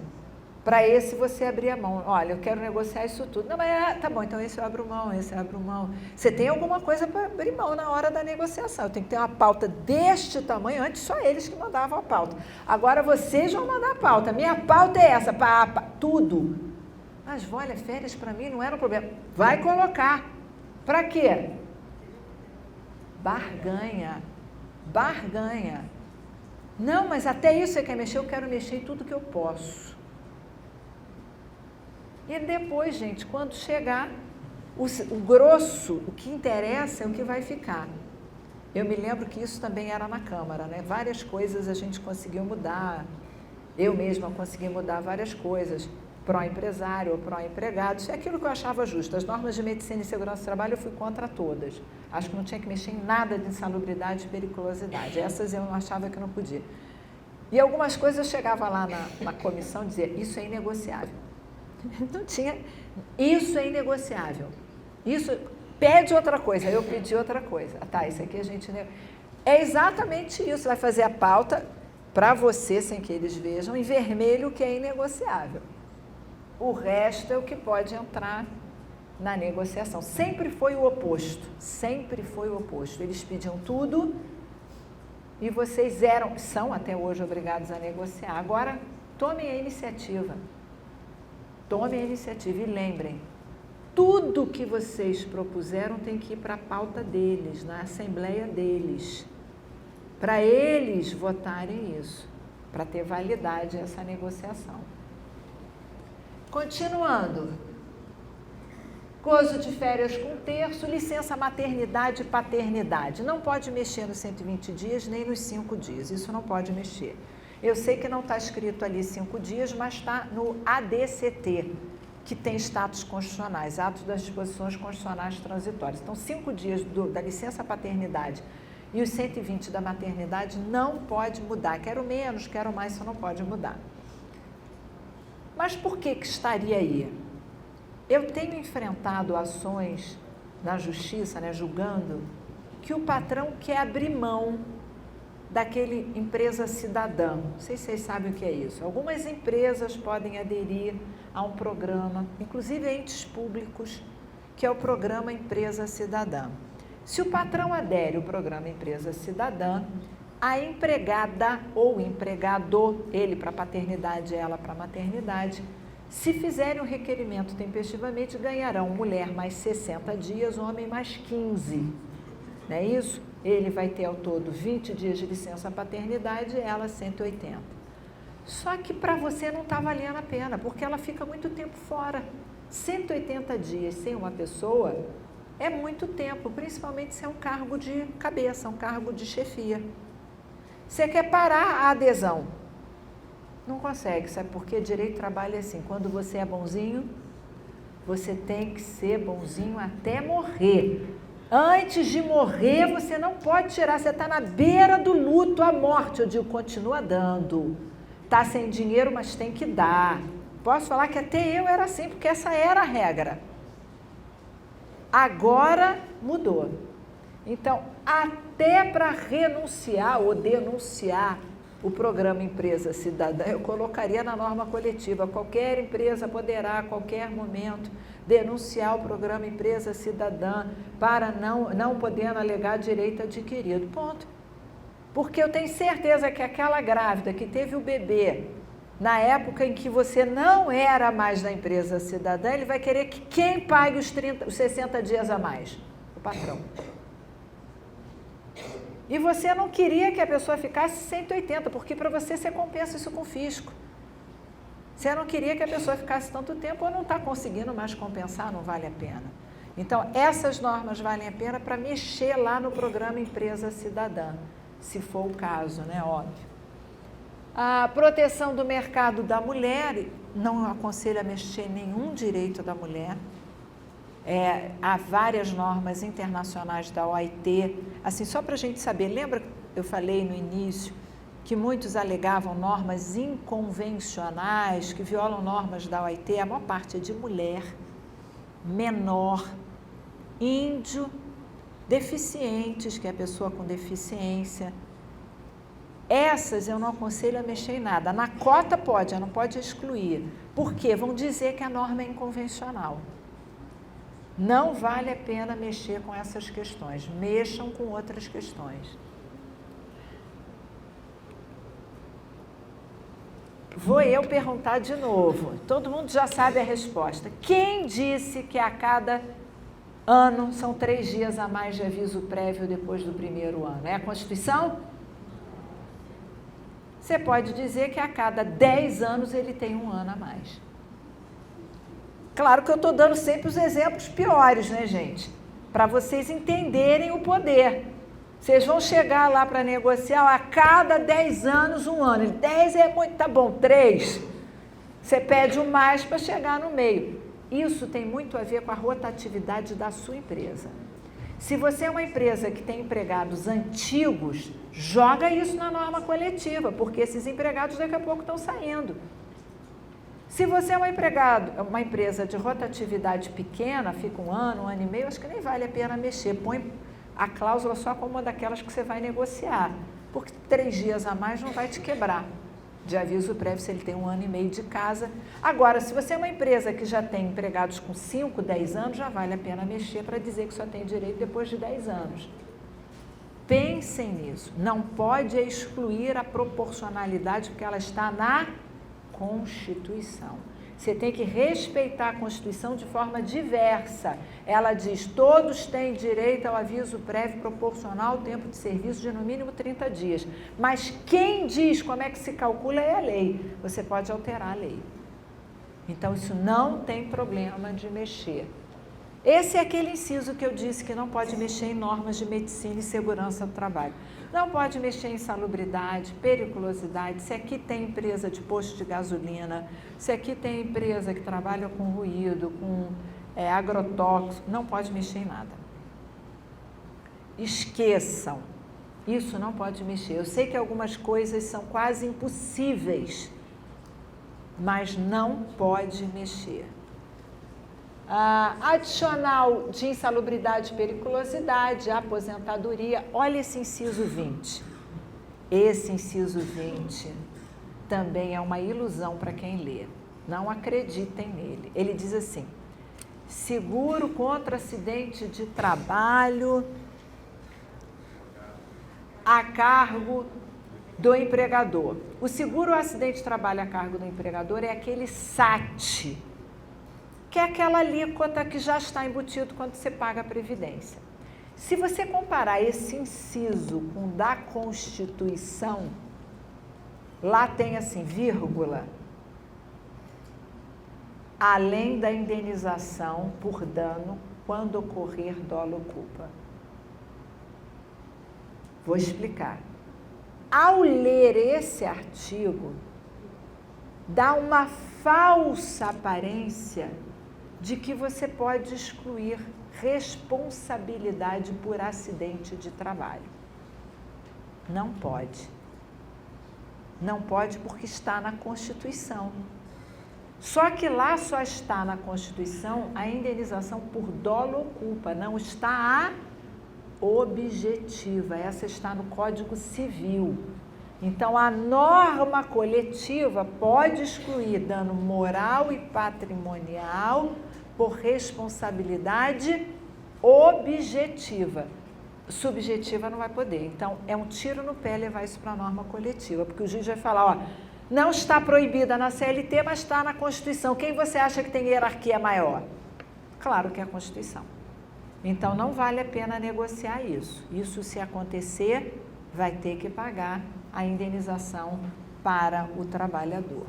Para esse você abrir a mão. Olha, eu quero negociar isso tudo. Não, mas tá bom, então esse eu abro mão, esse eu abro mão. Você tem alguma coisa para abrir mão na hora da negociação. Eu tenho que ter uma pauta deste tamanho, antes só eles que mandavam a pauta. Agora vocês vão mandar a pauta. Minha pauta é essa, tudo. Mas olha, férias para mim não era um problema. Vai colocar. Para quê? Barganha. Barganha. Não, mas até isso você quer mexer? Eu quero mexer em tudo que eu posso. E depois, gente, quando chegar, o grosso, o que interessa é o que vai ficar. Eu me lembro que isso também era na Câmara, né? Várias coisas a gente conseguiu mudar. Eu mesma consegui mudar várias coisas. Pró-empresário ou pró-empregado. Isso é aquilo que eu achava justo. As normas de medicina e segurança do trabalho eu fui contra todas. Acho que não tinha que mexer em nada de insalubridade e periculosidade. Essas eu achava que não podia. E algumas coisas eu chegava lá na comissão e dizia, isso é inegociável. Não tinha. Isso é inegociável. Isso pede outra coisa. Eu pedi outra coisa. Tá, isso aqui a gente... É exatamente isso. Vai fazer a pauta para você, sem que eles vejam, em vermelho, o que é inegociável. O resto é o que pode entrar na negociação. Sempre foi o oposto. Sempre foi o oposto. Eles pediam tudo e vocês são até hoje obrigados a negociar. Agora, tomem a iniciativa. Tomem a iniciativa e lembrem, tudo que vocês propuseram tem que ir para a pauta deles, na assembleia deles, para eles votarem isso, para ter validade essa negociação. Continuando, gozo de férias com terço, licença maternidade e paternidade. Não pode mexer nos 120 dias nem nos 5 dias, isso não pode mexer. Eu sei que não está escrito ali 5 dias, mas está no ADCT, que tem status constitucionais, atos das disposições constitucionais transitórias. Então, 5 dias da licença paternidade e os 120 da maternidade não pode mudar. Quero menos, quero mais, isso não pode mudar. Mas por que estaria aí? Eu tenho enfrentado ações na justiça, né, julgando, que o patrão quer abrir mão daquele empresa cidadã. Não sei se vocês sabem o que é isso. Algumas empresas podem aderir a um programa, inclusive entes públicos, que é o programa Empresa Cidadã. Se o patrão adere ao programa Empresa Cidadã, a empregada ou empregado, ele para paternidade, ela para maternidade, se fizerem o requerimento tempestivamente, ganharão mulher mais 60 dias, homem mais 15. Não é isso? Ele vai ter ao todo 20 dias de licença paternidade e ela 180. Só que para você não está valendo a pena, porque ela fica muito tempo fora. 180 dias sem uma pessoa é muito tempo, principalmente se é um cargo de cabeça, um cargo de chefia. Você quer parar a adesão? Não consegue, sabe por quê? Direito trabalha assim, quando você é bonzinho, você tem que ser bonzinho até morrer. Antes de morrer, você não pode tirar, você está na beira do luto, a morte. Eu digo, continua dando. Está sem dinheiro, mas tem que dar. Posso falar que até eu era assim, porque essa era a regra. Agora mudou. Então, até para renunciar ou denunciar o programa Empresa Cidadã, eu colocaria na norma coletiva. Qualquer empresa poderá, a qualquer momento, denunciar o programa Empresa Cidadã para não podendo alegar direito adquirido. Ponto. Porque eu tenho certeza que aquela grávida que teve o bebê na época em que você não era mais da Empresa Cidadã, ele vai querer que quem pague os 60 dias a mais? O patrão. E você não queria que a pessoa ficasse 180, porque para você compensa isso com o fisco. Você não queria que a pessoa ficasse tanto tempo ou não está conseguindo mais compensar, não vale a pena. Então, essas normas valem a pena para mexer lá no programa Empresa Cidadã, se for o caso, né? Óbvio. A proteção do mercado da mulher, não aconselho a mexer em nenhum direito da mulher. Há várias normas internacionais da OIT, assim, só para a gente saber, lembra que eu falei no início que muitos alegavam normas inconvencionais, que violam normas da OIT, a maior parte é de mulher, menor, índio, deficientes, que é a pessoa com deficiência. Essas eu não aconselho a mexer em nada. Na cota pode, não pode excluir. Por quê? Vão dizer que a norma é inconvencional. Não vale a pena mexer com essas questões. Mexam com outras questões. Vou eu perguntar de novo. Todo mundo já sabe a resposta. Quem disse que a cada ano são 3 dias a mais de aviso prévio depois do primeiro ano? É a Constituição? Você pode dizer que a cada 10 anos ele tem 1 ano a mais. Claro que eu estou dando sempre os exemplos piores, né, gente? Para vocês entenderem o poder. Vocês vão chegar lá para negociar a cada 10 anos, 1 ano. 10 é muito, tá bom, 3. Você pede o mais para chegar no meio. Isso tem muito a ver com a rotatividade da sua empresa. Se você é uma empresa que tem empregados antigos, joga isso na norma coletiva, porque esses empregados daqui a pouco estão saindo. Se você é uma empresa de rotatividade pequena, fica 1 ano e meio, acho que nem vale a pena mexer. Põe a cláusula só como uma daquelas que você vai negociar, porque 3 dias a mais não vai te quebrar de aviso prévio se ele tem 1 ano e meio de casa. Agora, se você é uma empresa que já tem empregados com 5, 10 anos, já vale a pena mexer para dizer que só tem direito depois de 10 anos. Pensem nisso. Não pode excluir a proporcionalidade, porque ela está na Constituição. Você tem que respeitar a Constituição de forma diversa. Ela diz, todos têm direito ao aviso prévio proporcional ao tempo de serviço de no mínimo 30 dias. Mas quem diz como é que se calcula é a lei. Você pode alterar a lei. Então, isso não tem problema de mexer. Esse é aquele inciso que eu disse que não pode mexer em normas de medicina e segurança do trabalho. Não pode mexer em insalubridade, periculosidade. Se aqui tem empresa de posto de gasolina, se aqui tem empresa que trabalha com ruído, com agrotóxico, não pode mexer em nada. Esqueçam, isso não pode mexer. Eu sei que algumas coisas são quase impossíveis mas não pode mexer. Adicional de insalubridade e periculosidade, aposentadoria. Olha esse inciso 20. Esse inciso 20 também é uma ilusão para quem lê. Não acreditem nele. Ele diz assim: seguro contra acidente de trabalho a cargo do empregador. O seguro acidente de trabalho a cargo do empregador é aquele SAT, que é aquela alíquota que já está embutido quando você paga a previdência. Se você comparar esse inciso com o da Constituição, lá tem assim, vírgula, além da indenização por dano quando ocorrer dolo ou culpa. Vou explicar. Ao ler esse artigo, dá uma falsa aparência de que você pode excluir responsabilidade por acidente de trabalho. Não pode. Não pode porque está na Constituição. Só que lá só está na Constituição a indenização por dolo ou culpa, não está a objetiva, essa está no Código Civil. Então, a norma coletiva pode excluir dano moral e patrimonial por responsabilidade objetiva. Subjetiva não vai poder. Então, é um tiro no pé levar isso para a norma coletiva, porque o juiz vai falar, ó, não está proibida na CLT, mas está na Constituição. Quem você acha que tem hierarquia maior? Claro que é a Constituição. Então, não vale a pena negociar isso. Isso, se acontecer, vai ter que pagar a indenização para o trabalhador.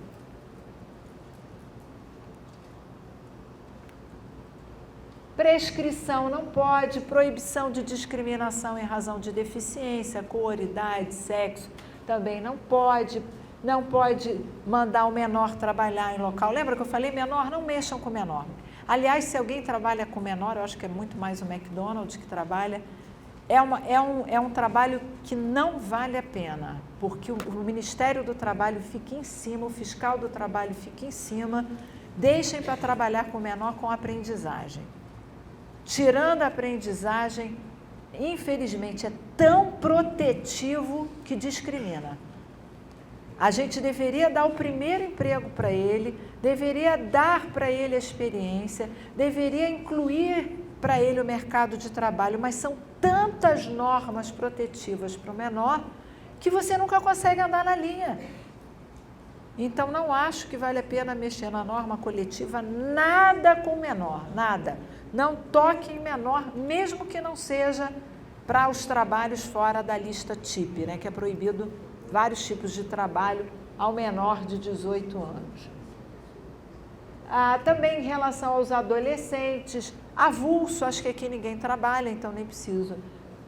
Prescrição não pode, proibição de discriminação em razão de deficiência, cor, idade, sexo, também não pode. Não pode mandar o menor trabalhar em local. Lembra que eu falei, menor, não mexam com menor. Aliás, se alguém trabalha com menor, eu acho que é muito mais o McDonald's que trabalha, é um trabalho que não vale a pena, porque o Ministério do Trabalho fica em cima, o fiscal do trabalho fica em cima, deixem para trabalhar com menor com aprendizagem. Tirando a aprendizagem, infelizmente, é tão protetivo que discrimina. A gente deveria dar o primeiro emprego para ele, deveria dar para ele a experiência, deveria incluir para ele o mercado de trabalho, mas são tantas normas protetivas para o menor que você nunca consegue andar na linha. Então, não acho que vale a pena mexer na norma coletiva, nada com menor, nada. Não toque em menor, mesmo que não seja para os trabalhos fora da lista TIP, né, que é proibido vários tipos de trabalho ao menor de 18 anos. Também em relação aos adolescentes, avulso, acho que aqui ninguém trabalha, então nem preciso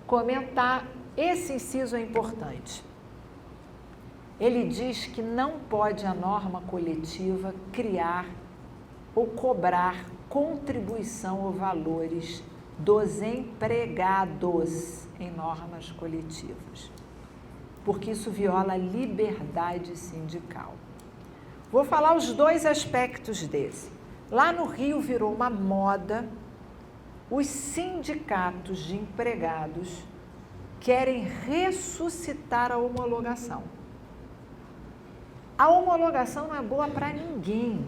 comentar. Esse inciso é importante. Ele diz que não pode a norma coletiva criar ou cobrar contribuição ou valores dos empregados em normas coletivas, porque isso viola a liberdade sindical. Vou falar os dois aspectos desse. Lá no Rio virou uma moda, os sindicatos de empregados querem ressuscitar a homologação. A homologação não é boa para ninguém,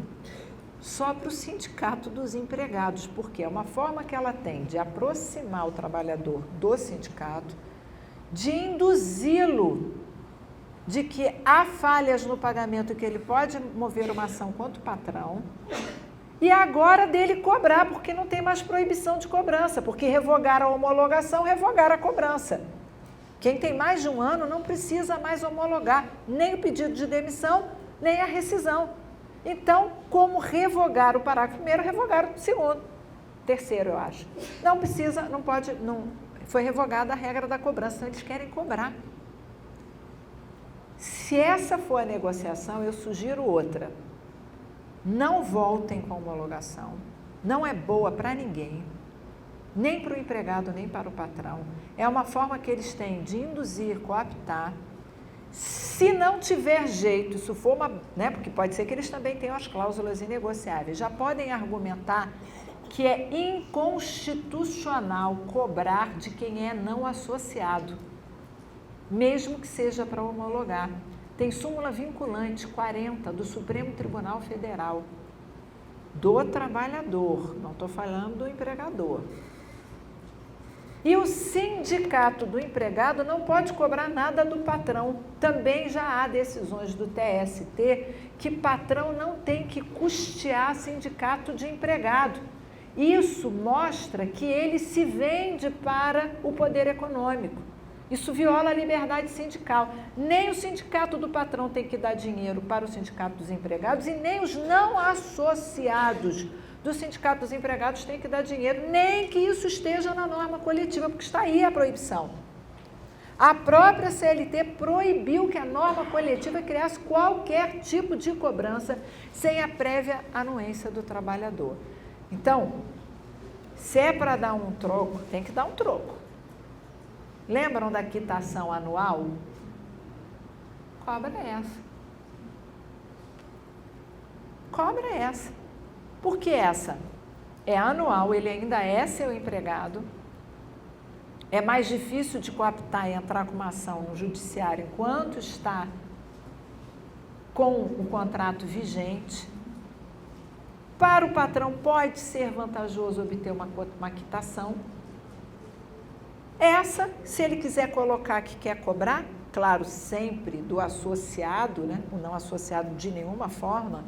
só para o sindicato dos empregados, porque é uma forma que ela tem de aproximar o trabalhador do sindicato, de induzi-lo de que há falhas no pagamento, que ele pode mover uma ação contra o patrão, e agora dele cobrar, porque não tem mais proibição de cobrança, porque revogaram a homologação, revogaram a cobrança. Quem tem mais de um ano não precisa mais homologar nem o pedido de demissão, nem a rescisão. Então, como revogar o parágrafo primeiro, revogaram o segundo, terceiro, eu acho. Não precisa, não pode, não, foi revogada a regra da cobrança, então eles querem cobrar. Se essa for a negociação, eu sugiro outra. Não voltem com a homologação, não é boa para ninguém, nem para o empregado, nem para o patrão. É uma forma que eles têm de induzir, cooptar. Se não tiver jeito, isso for uma, né, porque pode ser que eles também tenham as cláusulas inegociáveis, já podem argumentar que é inconstitucional cobrar de quem é não associado, mesmo que seja para homologar. Tem súmula vinculante 40 do Supremo Tribunal Federal, do trabalhador, não estou falando do empregador. E o sindicato do empregado não pode cobrar nada do patrão. Também já há decisões do TST que patrão não tem que custear sindicato de empregado. Isso mostra que ele se vende para o poder econômico. Isso viola a liberdade sindical. Nem o sindicato do patrão tem que dar dinheiro para o sindicato dos empregados e nem os não associados do sindicato dos empregados têm que dar dinheiro, nem que isso esteja na norma coletiva, porque está aí a proibição. A própria CLT proibiu que a norma coletiva criasse qualquer tipo de cobrança sem a prévia anuência do trabalhador. Então, se é para dar um troco, tem que dar um troco. Lembram da quitação anual? Cobra essa. Cobra essa. Por que essa? É anual, ele ainda é seu empregado. É mais difícil de coaptar e entrar com uma ação no judiciário enquanto está com o contrato vigente. Para o patrão pode ser vantajoso obter uma quitação. Essa, se ele quiser colocar que quer cobrar, claro, sempre do associado, né? O não associado de nenhuma forma,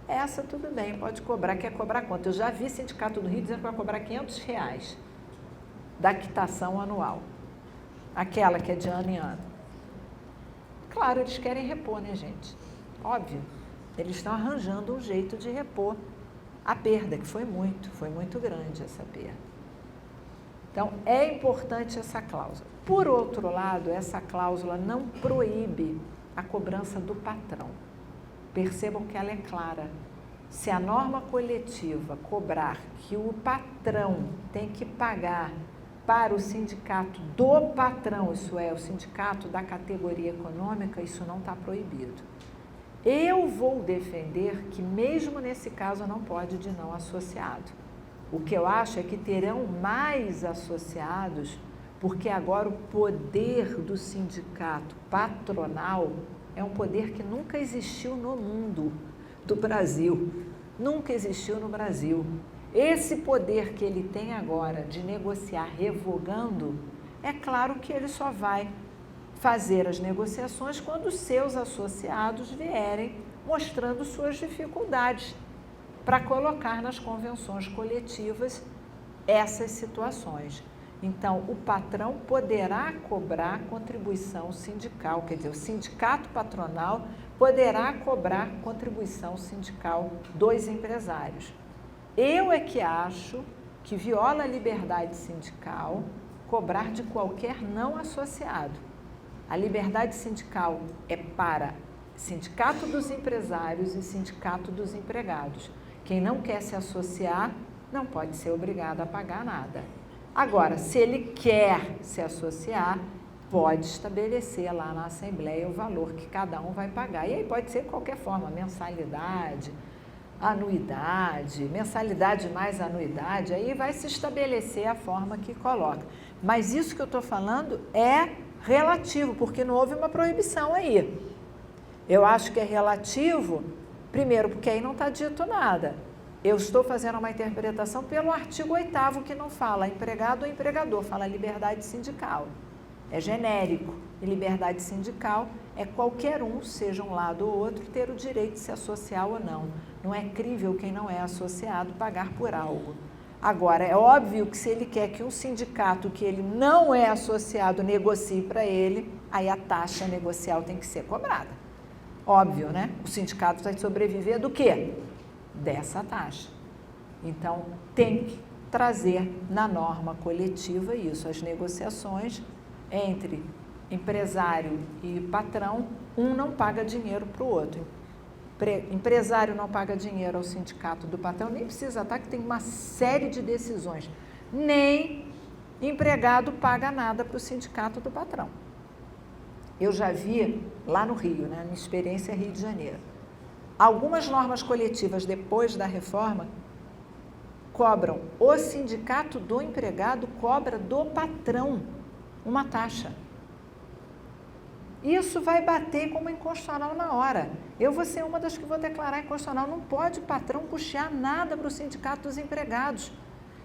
essa tudo bem, pode cobrar. Quer cobrar quanto? Eu já vi sindicato do Rio dizendo que vai cobrar R$500 da quitação anual. Aquela que é de ano em ano. Claro, eles querem repor, né, gente? Óbvio. Eles estão arranjando um jeito de repor a perda, que foi muito grande essa perda. Então, é importante essa cláusula. Por outro lado, essa cláusula não proíbe a cobrança do patrão. Percebam que ela é clara. Se a norma coletiva cobrar que o patrão tem que pagar para o sindicato do patrão, isso é, o sindicato da categoria econômica, isso não está proibido. Eu vou defender que mesmo nesse caso não pode de não associado. O que eu acho é que terão mais associados, porque agora o poder do sindicato patronal é um poder que nunca existiu no mundo do Brasil. Nunca existiu no Brasil. Esse poder que ele tem agora de negociar revogando, é claro que ele só vai fazer as negociações quando os seus associados vierem mostrando suas dificuldades para colocar nas convenções coletivas essas situações. Então, o patrão poderá cobrar contribuição sindical, quer dizer, o sindicato patronal poderá cobrar contribuição sindical dos empresários. Eu é que acho que viola a liberdade sindical cobrar de qualquer não associado. A liberdade sindical é para sindicato dos empresários e sindicato dos empregados. Quem não quer se associar não pode ser obrigado a pagar nada. Agora, se ele quer se associar, pode estabelecer lá na Assembleia o valor que cada um vai pagar. E aí pode ser de qualquer forma, mensalidade, anuidade, mensalidade mais anuidade, aí vai se estabelecer a forma que coloca. Mas isso que eu estou falando é relativo, porque não houve uma proibição aí. Eu acho que é relativo, primeiro, porque aí não está dito nada. Eu estou fazendo uma interpretação pelo artigo 8º, que não fala empregado ou empregador, fala liberdade sindical. É genérico. E liberdade sindical é qualquer um, seja um lado ou outro, ter o direito de se associar ou não. Não é crível quem não é associado pagar por algo. Agora, é óbvio que se ele quer que um sindicato que ele não é associado negocie para ele, aí a taxa negocial tem que ser cobrada. Óbvio, né? O sindicato vai sobreviver do quê? Dessa taxa. Então, tem que trazer na norma coletiva isso, as negociações entre empresário e patrão, um não paga dinheiro para o outro. Empresário não paga dinheiro ao sindicato do patrão, nem precisa estar, que tem uma série de decisões. Nem empregado paga nada para o sindicato do patrão. eu já vi lá no Rio, né, minha experiência é Rio de Janeiro, algumas normas coletivas depois da reforma cobram, o sindicato do empregado cobra do patrão uma taxa. Isso vai bater como inconstitucional na hora. Eu vou ser uma das que vou declarar inconstitucional. Não pode o patrão custear nada para o sindicato dos empregados.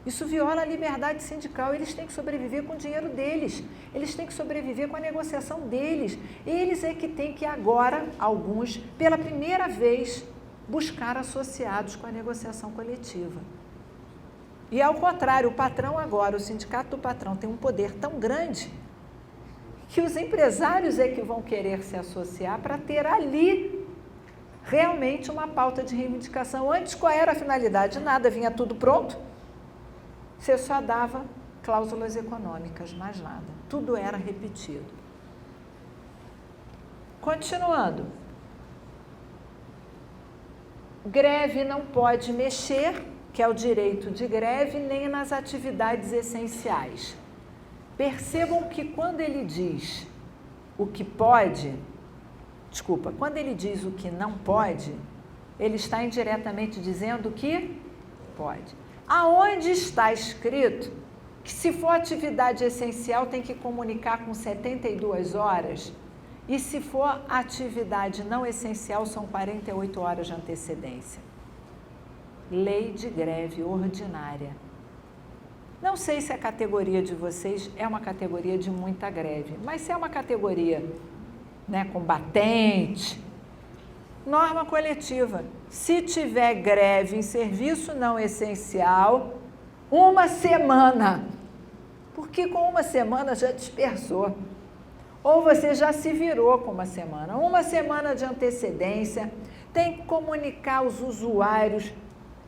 Isso viola a liberdade sindical. Eles têm que sobreviver com o dinheiro deles. Eles têm que sobreviver com a negociação deles. Eles é que têm que agora, alguns, pela primeira vez, buscar associados com a negociação coletiva. E ao contrário, o patrão agora, o sindicato do patrão tem um poder tão grande que os empresários é que vão querer se associar para ter ali realmente uma pauta de reivindicação. Antes, qual era a finalidade? Nada, vinha tudo pronto. Você só dava cláusulas econômicas, mais nada. Tudo era repetido. Continuando. Greve não pode mexer, que é o direito de greve, nem nas atividades essenciais. Percebam que quando ele diz o que pode, quando ele diz o que não pode, ele está indiretamente dizendo que pode. Aonde está escrito que se for atividade essencial tem que comunicar com 72 horas e se for atividade não essencial são 48 horas de antecedência? Lei de greve ordinária. Não sei se a categoria de vocês é uma categoria de muita greve, mas se é uma categoria, né, combatente, norma coletiva. Se tiver greve em serviço não essencial, 1 semana, porque com 1 semana já dispersou. Ou você já se virou com 1 semana. 1 semana de antecedência, tem que comunicar aos usuários,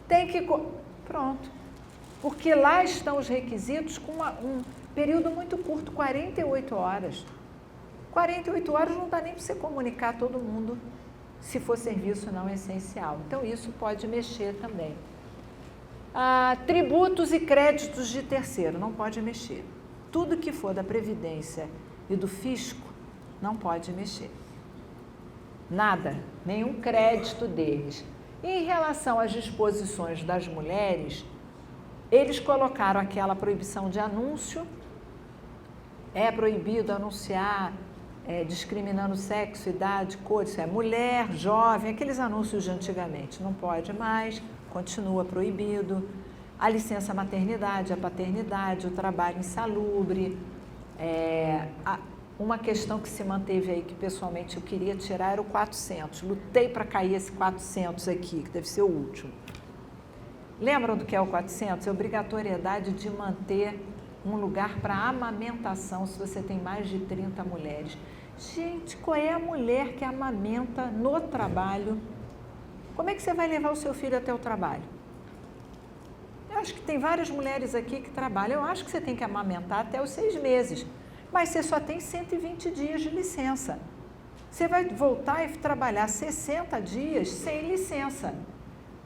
tem que... Pronto. Porque lá estão os requisitos com um período muito curto, 48 horas. 48 horas não dá nem para você comunicar a todo mundo se for serviço não essencial. Então, isso pode mexer também. Tributos e créditos de terceiro, não pode mexer. Tudo que for da Previdência e do Fisco, não pode mexer. Nada, nenhum crédito deles. E em relação às disposições das mulheres, eles colocaram aquela proibição de anúncio, é proibido anunciar discriminando sexo, idade, cor, isso é mulher, jovem, aqueles anúncios de antigamente, não pode mais, continua proibido. A licença maternidade, a paternidade, o trabalho insalubre, uma questão que se manteve aí, que pessoalmente eu queria tirar, era o 400, lutei para cair esse 400 aqui, que deve ser o último. Lembram do que é o 400? É a obrigatoriedade de manter um lugar para amamentação se você tem mais de 30 mulheres. Gente, qual é a mulher que amamenta no trabalho? Como é que você vai levar o seu filho até o trabalho? Eu acho que tem várias mulheres aqui que trabalham. Eu acho que você tem que amamentar até os 6 meses, mas você só tem 120 dias de licença. Você vai voltar e trabalhar 60 dias sem licença.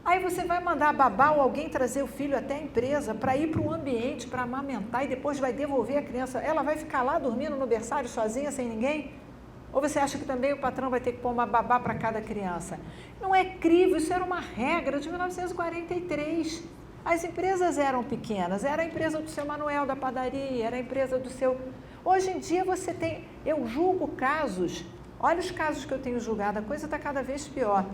Aí você vai mandar a babá ou alguém trazer o filho até a empresa para ir para o ambiente, para amamentar e depois vai devolver a criança. Ela vai ficar lá dormindo no berçário sozinha, sem ninguém? Ou você acha que também o patrão vai ter que pôr uma babá para cada criança? Não é crível, isso era uma regra de 1943. As empresas eram pequenas, era a empresa do seu Manuel da padaria, era a empresa do seu... Hoje em dia você tem... Eu julgo casos, olha os casos que eu tenho julgado, a coisa está cada vez pior.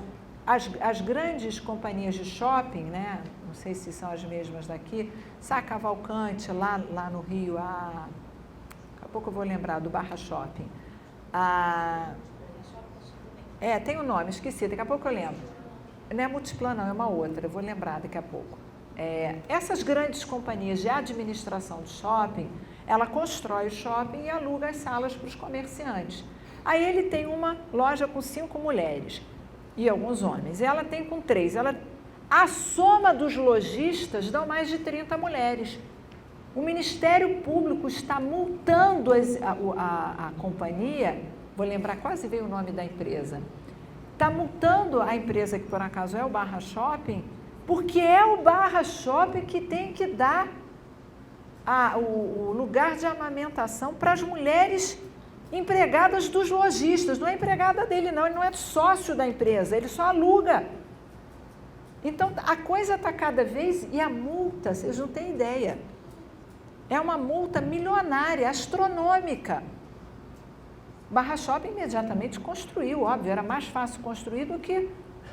As grandes companhias de shopping, né? Não sei se são as mesmas daqui, Sá Cavalcante, lá no Rio, daqui a pouco eu vou lembrar, do Barra Shopping. Tem um nome, esqueci, daqui a pouco eu lembro. Não é Multiplan, não, é uma outra, eu vou lembrar daqui a pouco. Essas grandes companhias de administração de shopping, ela constrói o shopping e aluga as salas para os comerciantes. Aí ele tem uma loja com 5 mulheres e alguns homens. Ela tem com 3. A soma dos lojistas dão mais de 30 mulheres. O Ministério Público está multando a companhia, vou lembrar, quase veio o nome da empresa, está multando a empresa que por acaso é o Barra Shopping, porque é o Barra Shopping que tem que dar o lugar de amamentação para as mulheres empregadas dos lojistas, não é empregada dele não, ele não é sócio da empresa, ele só aluga. Então, a coisa está cada vez, e a multa, vocês não têm ideia, é uma multa milionária, astronômica. Barra Shopping imediatamente construiu, óbvio, era mais fácil construir do que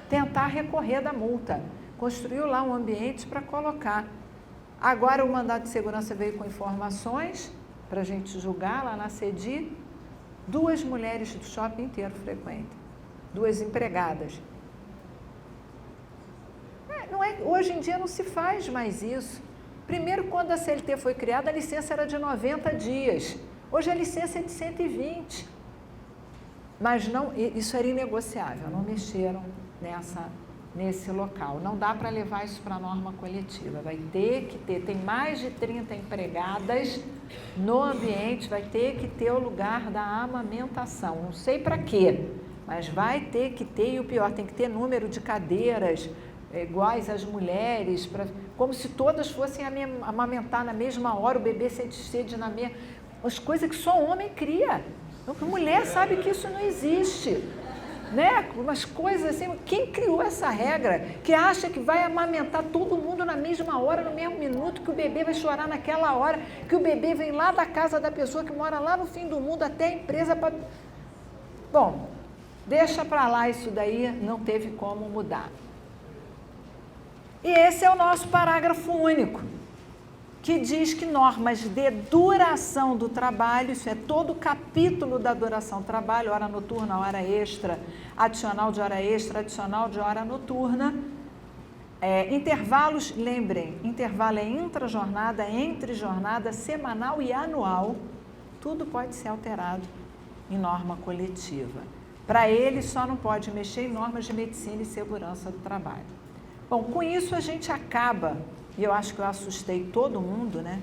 tentar recorrer da multa. Construiu lá um ambiente para colocar. Agora o mandado de segurança veio com informações para a gente julgar lá na CEDI. 2 mulheres do shopping inteiro frequentam, 2 empregadas. Hoje em dia não se faz mais isso. Primeiro, quando a CLT foi criada, a licença era de 90 dias. Hoje a licença é de 120. Mas não, isso era inegociável, não mexeram nesse local. Não dá para levar isso para a norma coletiva. Vai ter que ter, tem mais de 30 empregadas no ambiente, vai ter que ter o lugar da amamentação. Não sei para quê, mas vai ter que ter, e o pior, tem que ter número de cadeiras iguais às mulheres, como se todas fossem amamentar na mesma hora, o bebê sente sede na mesma... As coisas que só homem cria. A mulher sabe que isso não existe. Né? Umas coisas assim, quem criou essa regra? Que acha que vai amamentar todo mundo na mesma hora, no mesmo minuto, que o bebê vai chorar naquela hora, que o bebê vem lá da casa da pessoa que mora lá no fim do mundo até a empresa para... Bom, deixa para lá isso daí, não teve como mudar. E esse é o nosso parágrafo único, que diz que normas de duração do trabalho, isso é todo o capítulo da duração do trabalho, hora noturna, hora extra, adicional de hora extra, adicional de hora noturna, intervalos, lembrem, intervalo é intra-jornada, entre jornada, semanal e anual, tudo pode ser alterado em norma coletiva. Para ele, só não pode mexer em normas de medicina e segurança do trabalho. Bom, com isso a gente acaba, e eu acho que eu assustei todo mundo, né?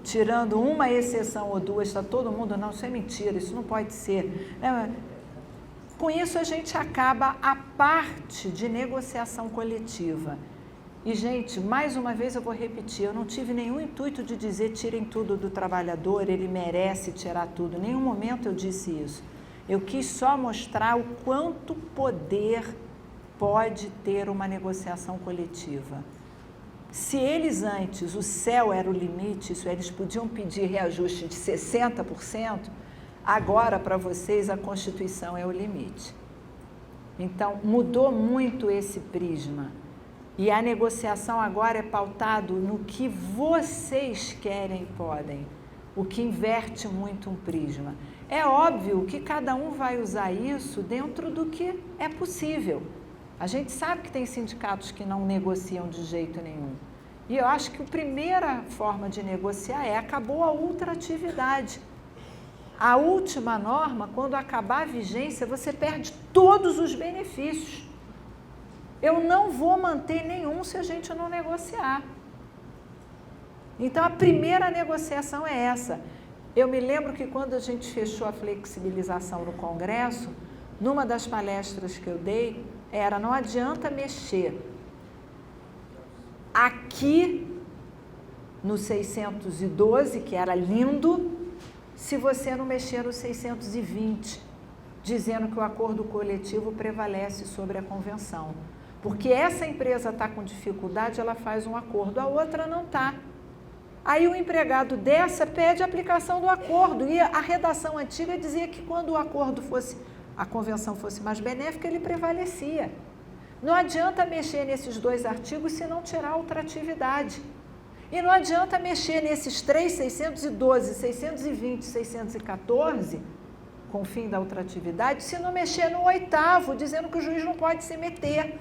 Tirando uma exceção ou 2, está todo mundo, não, isso é mentira, isso não pode ser. Com isso a gente acaba a parte de negociação coletiva. E, gente, mais uma vez eu vou repetir, eu não tive nenhum intuito de dizer tirem tudo do trabalhador, ele merece tirar tudo, em nenhum momento eu disse isso. Eu quis só mostrar o quanto poder pode ter uma negociação coletiva. Se eles antes, o céu era o limite, isso eles podiam pedir reajuste de 60%, agora para vocês a Constituição é o limite. Então, mudou muito esse prisma. E a negociação agora é pautado no que vocês querem e podem, o que inverte muito um prisma. É óbvio que cada um vai usar isso dentro do que é possível. A gente sabe que tem sindicatos que não negociam de jeito nenhum. E eu acho que a primeira forma de negociar acabou a ultratividade. A última norma, quando acabar a vigência, você perde todos os benefícios. Eu não vou manter nenhum se a gente não negociar. Então, a primeira negociação é essa. Eu me lembro que quando a gente fechou a flexibilização no Congresso, numa das palestras que eu dei, não adianta mexer aqui no 612, que era lindo, se você não mexer no 620, dizendo que o acordo coletivo prevalece sobre a convenção. Porque essa empresa está com dificuldade, ela faz um acordo, a outra não está. Aí o empregado dessa pede a aplicação do acordo, e a redação antiga dizia que quando o acordo fosse, a convenção fosse mais benéfica, ele prevalecia. Não adianta mexer nesses 2 artigos se não tirar a ultratividade. E não adianta mexer nesses 3, 612, 620, 614, com o fim da ultratividade, se não mexer no 8º, dizendo que o juiz não pode se meter.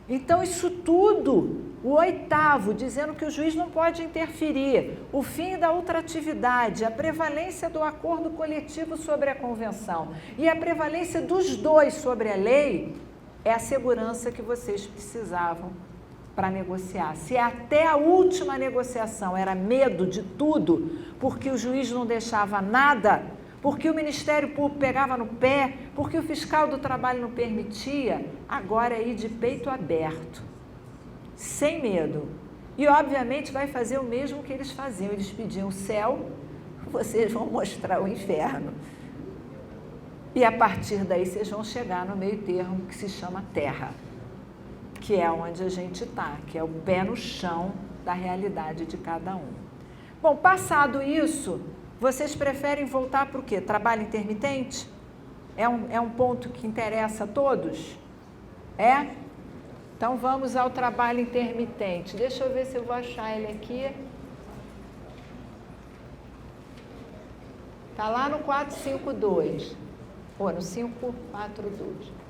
Então, isso tudo, o 8º, dizendo que o juiz não pode interferir, o fim da ultratividade, a prevalência do acordo coletivo sobre a convenção e a prevalência dos 2 sobre a lei, é a segurança que vocês precisavam para negociar. Se até a última negociação era medo de tudo, porque o juiz não deixava nada, porque o Ministério Público pegava no pé, porque o fiscal do trabalho não permitia, agora é ir de peito aberto, sem medo. E, obviamente, vai fazer o mesmo que eles faziam. Eles pediam o céu, vocês vão mostrar o inferno. E a partir daí vocês vão chegar no meio termo que se chama terra, que é onde a gente está, que é o pé no chão da realidade de cada um. Bom, passado isso, vocês preferem voltar para o quê? Trabalho intermitente? É um ponto que interessa a todos? É? Então vamos ao trabalho intermitente. Deixa eu ver se eu vou achar ele aqui. Está lá no 452, ou no 542.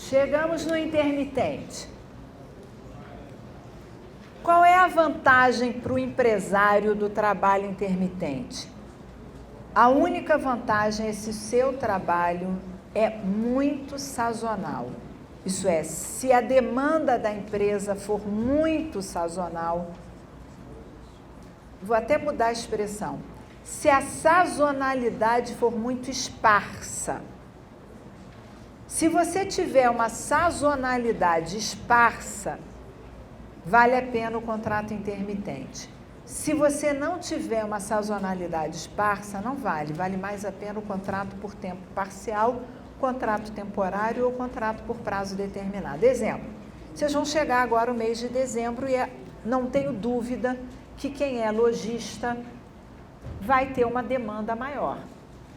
Chegamos no intermitente. Qual é a vantagem para o empresário do trabalho intermitente? A única vantagem é se o seu trabalho é muito sazonal. Isso é, se a demanda da empresa for muito sazonal, vou até mudar a expressão, se a sazonalidade for muito esparsa. Se você tiver uma sazonalidade esparsa, vale a pena o contrato intermitente. Se você não tiver uma sazonalidade esparsa, não vale. Vale mais a pena o contrato por tempo parcial, contrato temporário ou contrato por prazo determinado. Exemplo, vocês vão chegar agora o mês de dezembro e não tenho dúvida que quem é lojista vai ter uma demanda maior.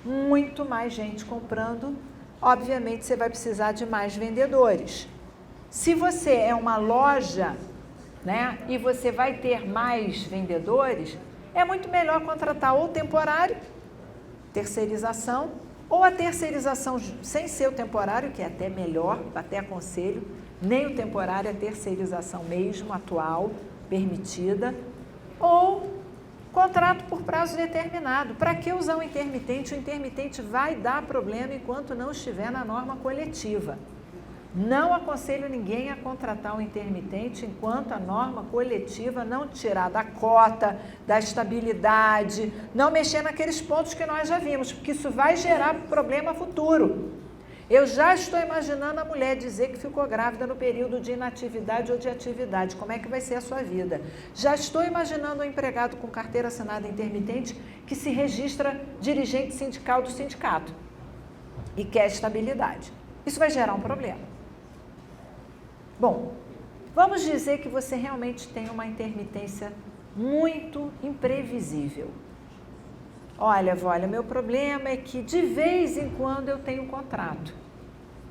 Muito mais gente comprando. Obviamente, você vai precisar de mais vendedores. Se você é uma loja, né, e você vai ter mais vendedores, é muito melhor contratar ou temporário, terceirização, ou a terceirização sem ser o temporário, que é até melhor, até aconselho, nem o temporário, a terceirização mesmo, atual, permitida, ou contrato por prazo determinado. Para que usar o intermitente? O intermitente vai dar problema enquanto não estiver na norma coletiva. Não aconselho ninguém a contratar um intermitente enquanto a norma coletiva não tirar da cota, da estabilidade, não mexer naqueles pontos que nós já vimos, porque isso vai gerar problema futuro. Eu já estou imaginando a mulher dizer que ficou grávida no período de inatividade ou de atividade. Como é que vai ser a sua vida? Já estou imaginando um empregado com carteira assinada intermitente que se registra dirigente sindical do sindicato e quer estabilidade. Isso vai gerar um problema. Bom, vamos dizer que você realmente tem uma intermitência muito imprevisível. Olha, meu problema é que de vez em quando eu tenho contrato.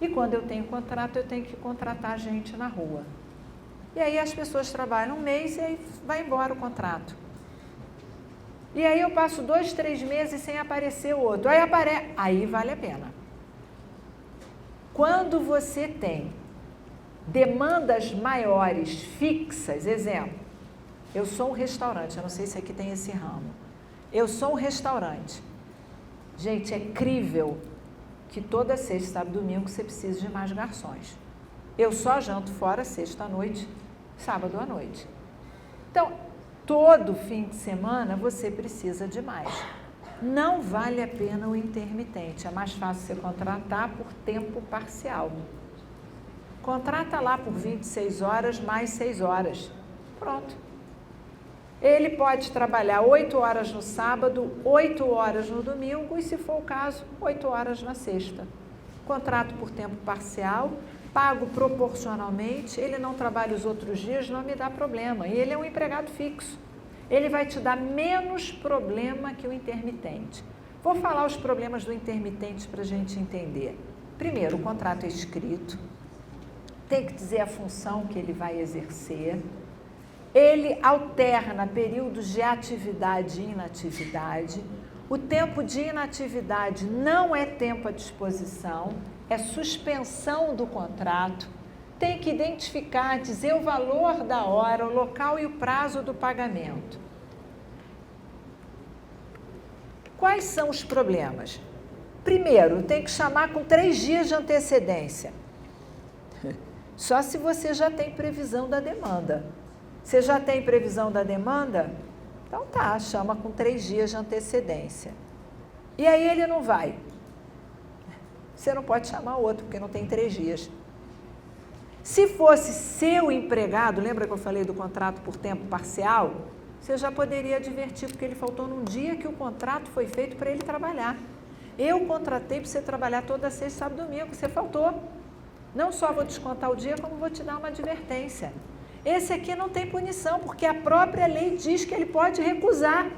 E quando eu tenho contrato, eu tenho que contratar gente na rua. E aí as pessoas trabalham um mês e aí vai embora o contrato. E aí eu passo 2, 3 meses sem aparecer o outro. Aí vale a pena. Quando você tem demandas maiores, fixas, exemplo, eu sou um restaurante, eu não sei se aqui tem esse ramo. Eu sou um restaurante. Gente, é incrível que toda sexta, sábado e domingo você precisa de mais garçons. Eu só janto fora sexta à noite, sábado à noite. Então, todo fim de semana você precisa de mais. Não vale a pena o intermitente, é mais fácil você contratar por tempo parcial. Contrata lá por 26 horas mais 6 horas. Pronto. Ele pode trabalhar 8 horas no sábado, 8 horas no domingo e, se for o caso, 8 horas na sexta. Contrato por tempo parcial, pago proporcionalmente, ele não trabalha os outros dias, não me dá problema. E ele é um empregado fixo. Ele vai te dar menos problema que o intermitente. Vou falar os problemas do intermitente para a gente entender. Primeiro, o contrato é escrito, tem que dizer a função que ele vai exercer. Ele alterna períodos de atividade e inatividade. O tempo de inatividade não é tempo à disposição, é suspensão do contrato, tem que identificar, dizer o valor da hora, o local e o prazo do pagamento. Quais são os problemas? Primeiro, tem que chamar com 3 dias de antecedência. Só se você já tem previsão da demanda. Você já tem previsão da demanda? Então tá, chama com 3 dias de antecedência. E aí ele não vai. Você não pode chamar outro, porque não tem 3 dias. Se fosse seu empregado, lembra que eu falei do contrato por tempo parcial? Você já poderia advertir, porque ele faltou num dia que o contrato foi feito para ele trabalhar. Eu contratei para você trabalhar toda sexta, sábado e domingo, você faltou. Não só vou descontar o dia, como vou te dar uma advertência. Esse aqui não tem punição, porque a própria lei diz que ele pode recusar.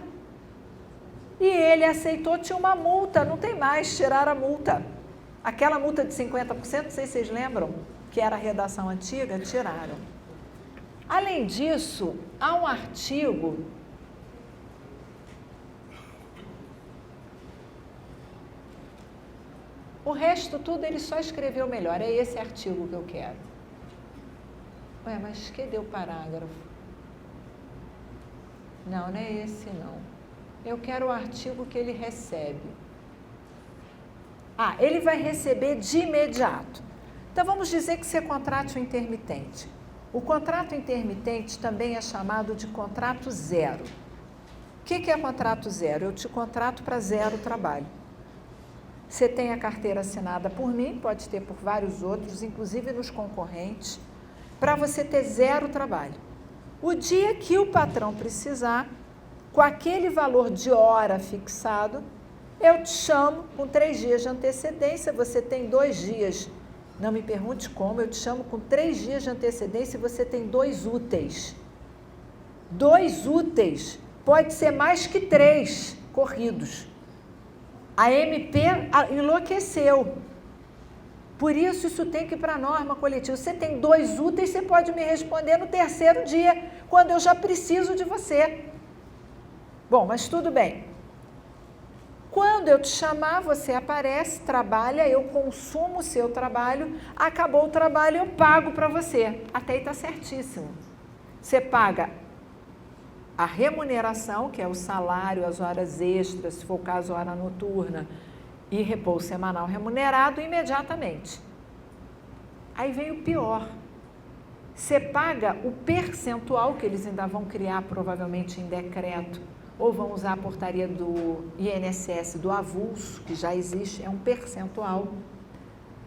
E ele aceitou, tinha uma multa, não tem mais, tiraram a multa. Aquela multa de 50%, não sei se vocês lembram, que era a redação antiga, tiraram. Além disso, há um artigo o resto tudo ele só escreveu melhor, é esse artigo que eu quero. Ué, mas cadê o parágrafo? Não, não é esse não. Eu quero o artigo que ele recebe. Ah, ele vai receber de imediato. Então vamos dizer que você contrate um intermitente. O contrato intermitente também é chamado de contrato zero. O que é contrato zero? Eu te contrato para 0 trabalho. Você tem a carteira assinada por mim, pode ter por vários outros, inclusive nos concorrentes, para você ter 0 trabalho. O dia que o patrão precisar, com aquele valor de hora fixado, eu te chamo com 3 dias de antecedência, você tem 2 dias. Não me pergunte como, eu te chamo com 3 dias de antecedência e você tem 2 úteis. 2 úteis, pode ser mais que 3 corridos. A MP enlouqueceu. Por isso tem que ir para a norma coletiva. Você tem 2 úteis, você pode me responder no 3º dia, quando eu já preciso de você. Bom, mas tudo bem. Quando eu te chamar, você aparece, trabalha, eu consumo o seu trabalho, acabou o trabalho, eu pago para você. Até aí está certíssimo. Você paga a remuneração, que é o salário, as horas extras, se for o caso, hora noturna, e repouso semanal remunerado imediatamente. Aí vem o pior. Você paga o percentual, que eles ainda vão criar provavelmente em decreto, ou vão usar a portaria do INSS do avulso, que já existe, é um percentual,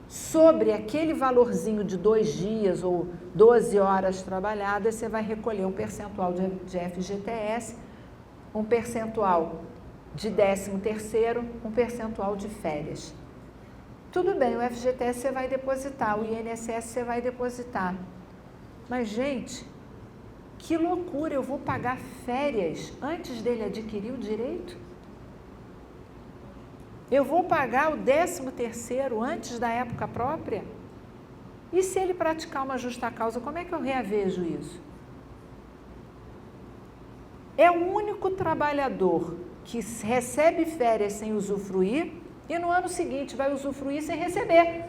sobre aquele valorzinho de 2 dias ou 12 horas trabalhadas, você vai recolher um percentual de FGTS, um percentual de 13º, um percentual de férias. Tudo bem, o FGTS você vai depositar, o INSS você vai depositar. Mas, gente, que loucura, eu vou pagar férias antes dele adquirir o direito? Eu vou pagar o 13º antes da época própria? E se ele praticar uma justa causa, como é que eu reavejo isso? É o único trabalhador que recebe férias sem usufruir e no ano seguinte vai usufruir sem receber.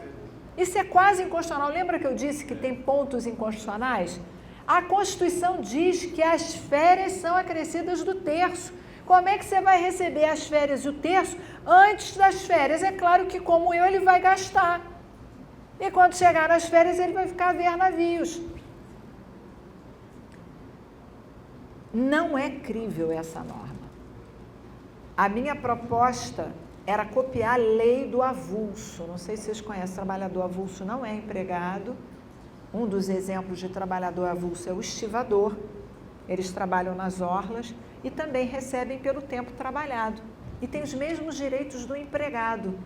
Isso é quase inconstitucional. Lembra que eu disse que tem pontos inconstitucionais? A Constituição diz que as férias são acrescidas do terço. Como é que você vai receber as férias e o terço antes das férias? É claro que, como eu, ele vai gastar. E quando chegar nas férias, ele vai ficar a ver navios. Não é crível essa norma. A minha proposta era copiar a lei do avulso. Não sei se vocês conhecem, trabalhador avulso não é empregado. Um dos exemplos de trabalhador avulso é o estivador. Eles trabalham nas orlas e também recebem pelo tempo trabalhado. E tem os mesmos direitos do empregado.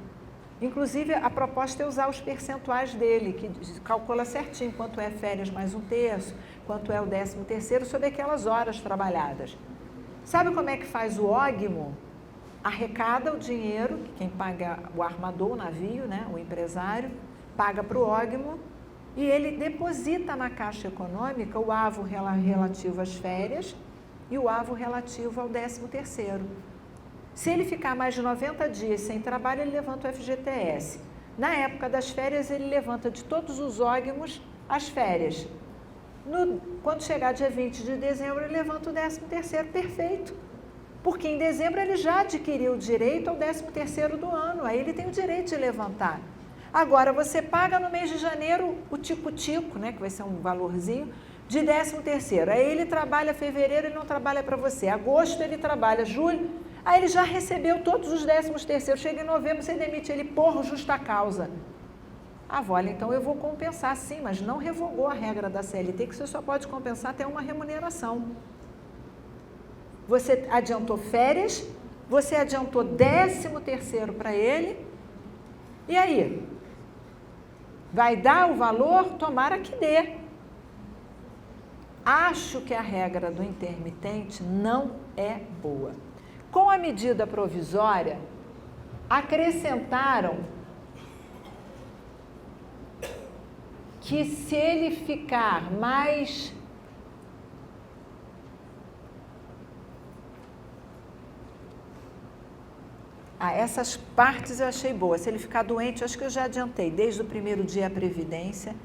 Inclusive, a proposta é usar os percentuais dele, que calcula certinho quanto é férias mais um terço, quanto é o 13º, sobre aquelas horas trabalhadas. Sabe como é que faz o ógmo? Arrecada o dinheiro, quem paga o armador, o navio, né, o empresário, paga para o ógmo, e ele deposita na Caixa Econômica o avo relativo às férias e o avo relativo ao 13º. Se ele ficar mais de 90 dias sem trabalho, ele levanta o FGTS. Na época das férias, ele levanta de todos os ógmos as férias. Quando chegar dia 20 de dezembro, ele levanta o 13º, perfeito. Porque em dezembro ele já adquiriu o direito ao 13º do ano, aí ele tem o direito de levantar. Agora, você paga no mês de janeiro o tico-tico, né, que vai ser um valorzinho, de 13º. Aí ele trabalha fevereiro, ele não trabalha para você. Agosto ele trabalha, julho, aí ele já recebeu todos os 13º. Chega em novembro, você demite ele por justa causa. Olha, então eu vou compensar sim, mas não revogou a regra da CLT, que você só pode compensar até uma remuneração. Você adiantou férias, você adiantou 13º para ele, e aí? Vai dar o valor? Tomara que dê. Acho que a regra do intermitente não é boa. Com a medida provisória, acrescentaram que se ele ficar mais... essas partes eu achei boas. Se ele ficar doente, acho que eu já adiantei, desde o primeiro dia a Previdência,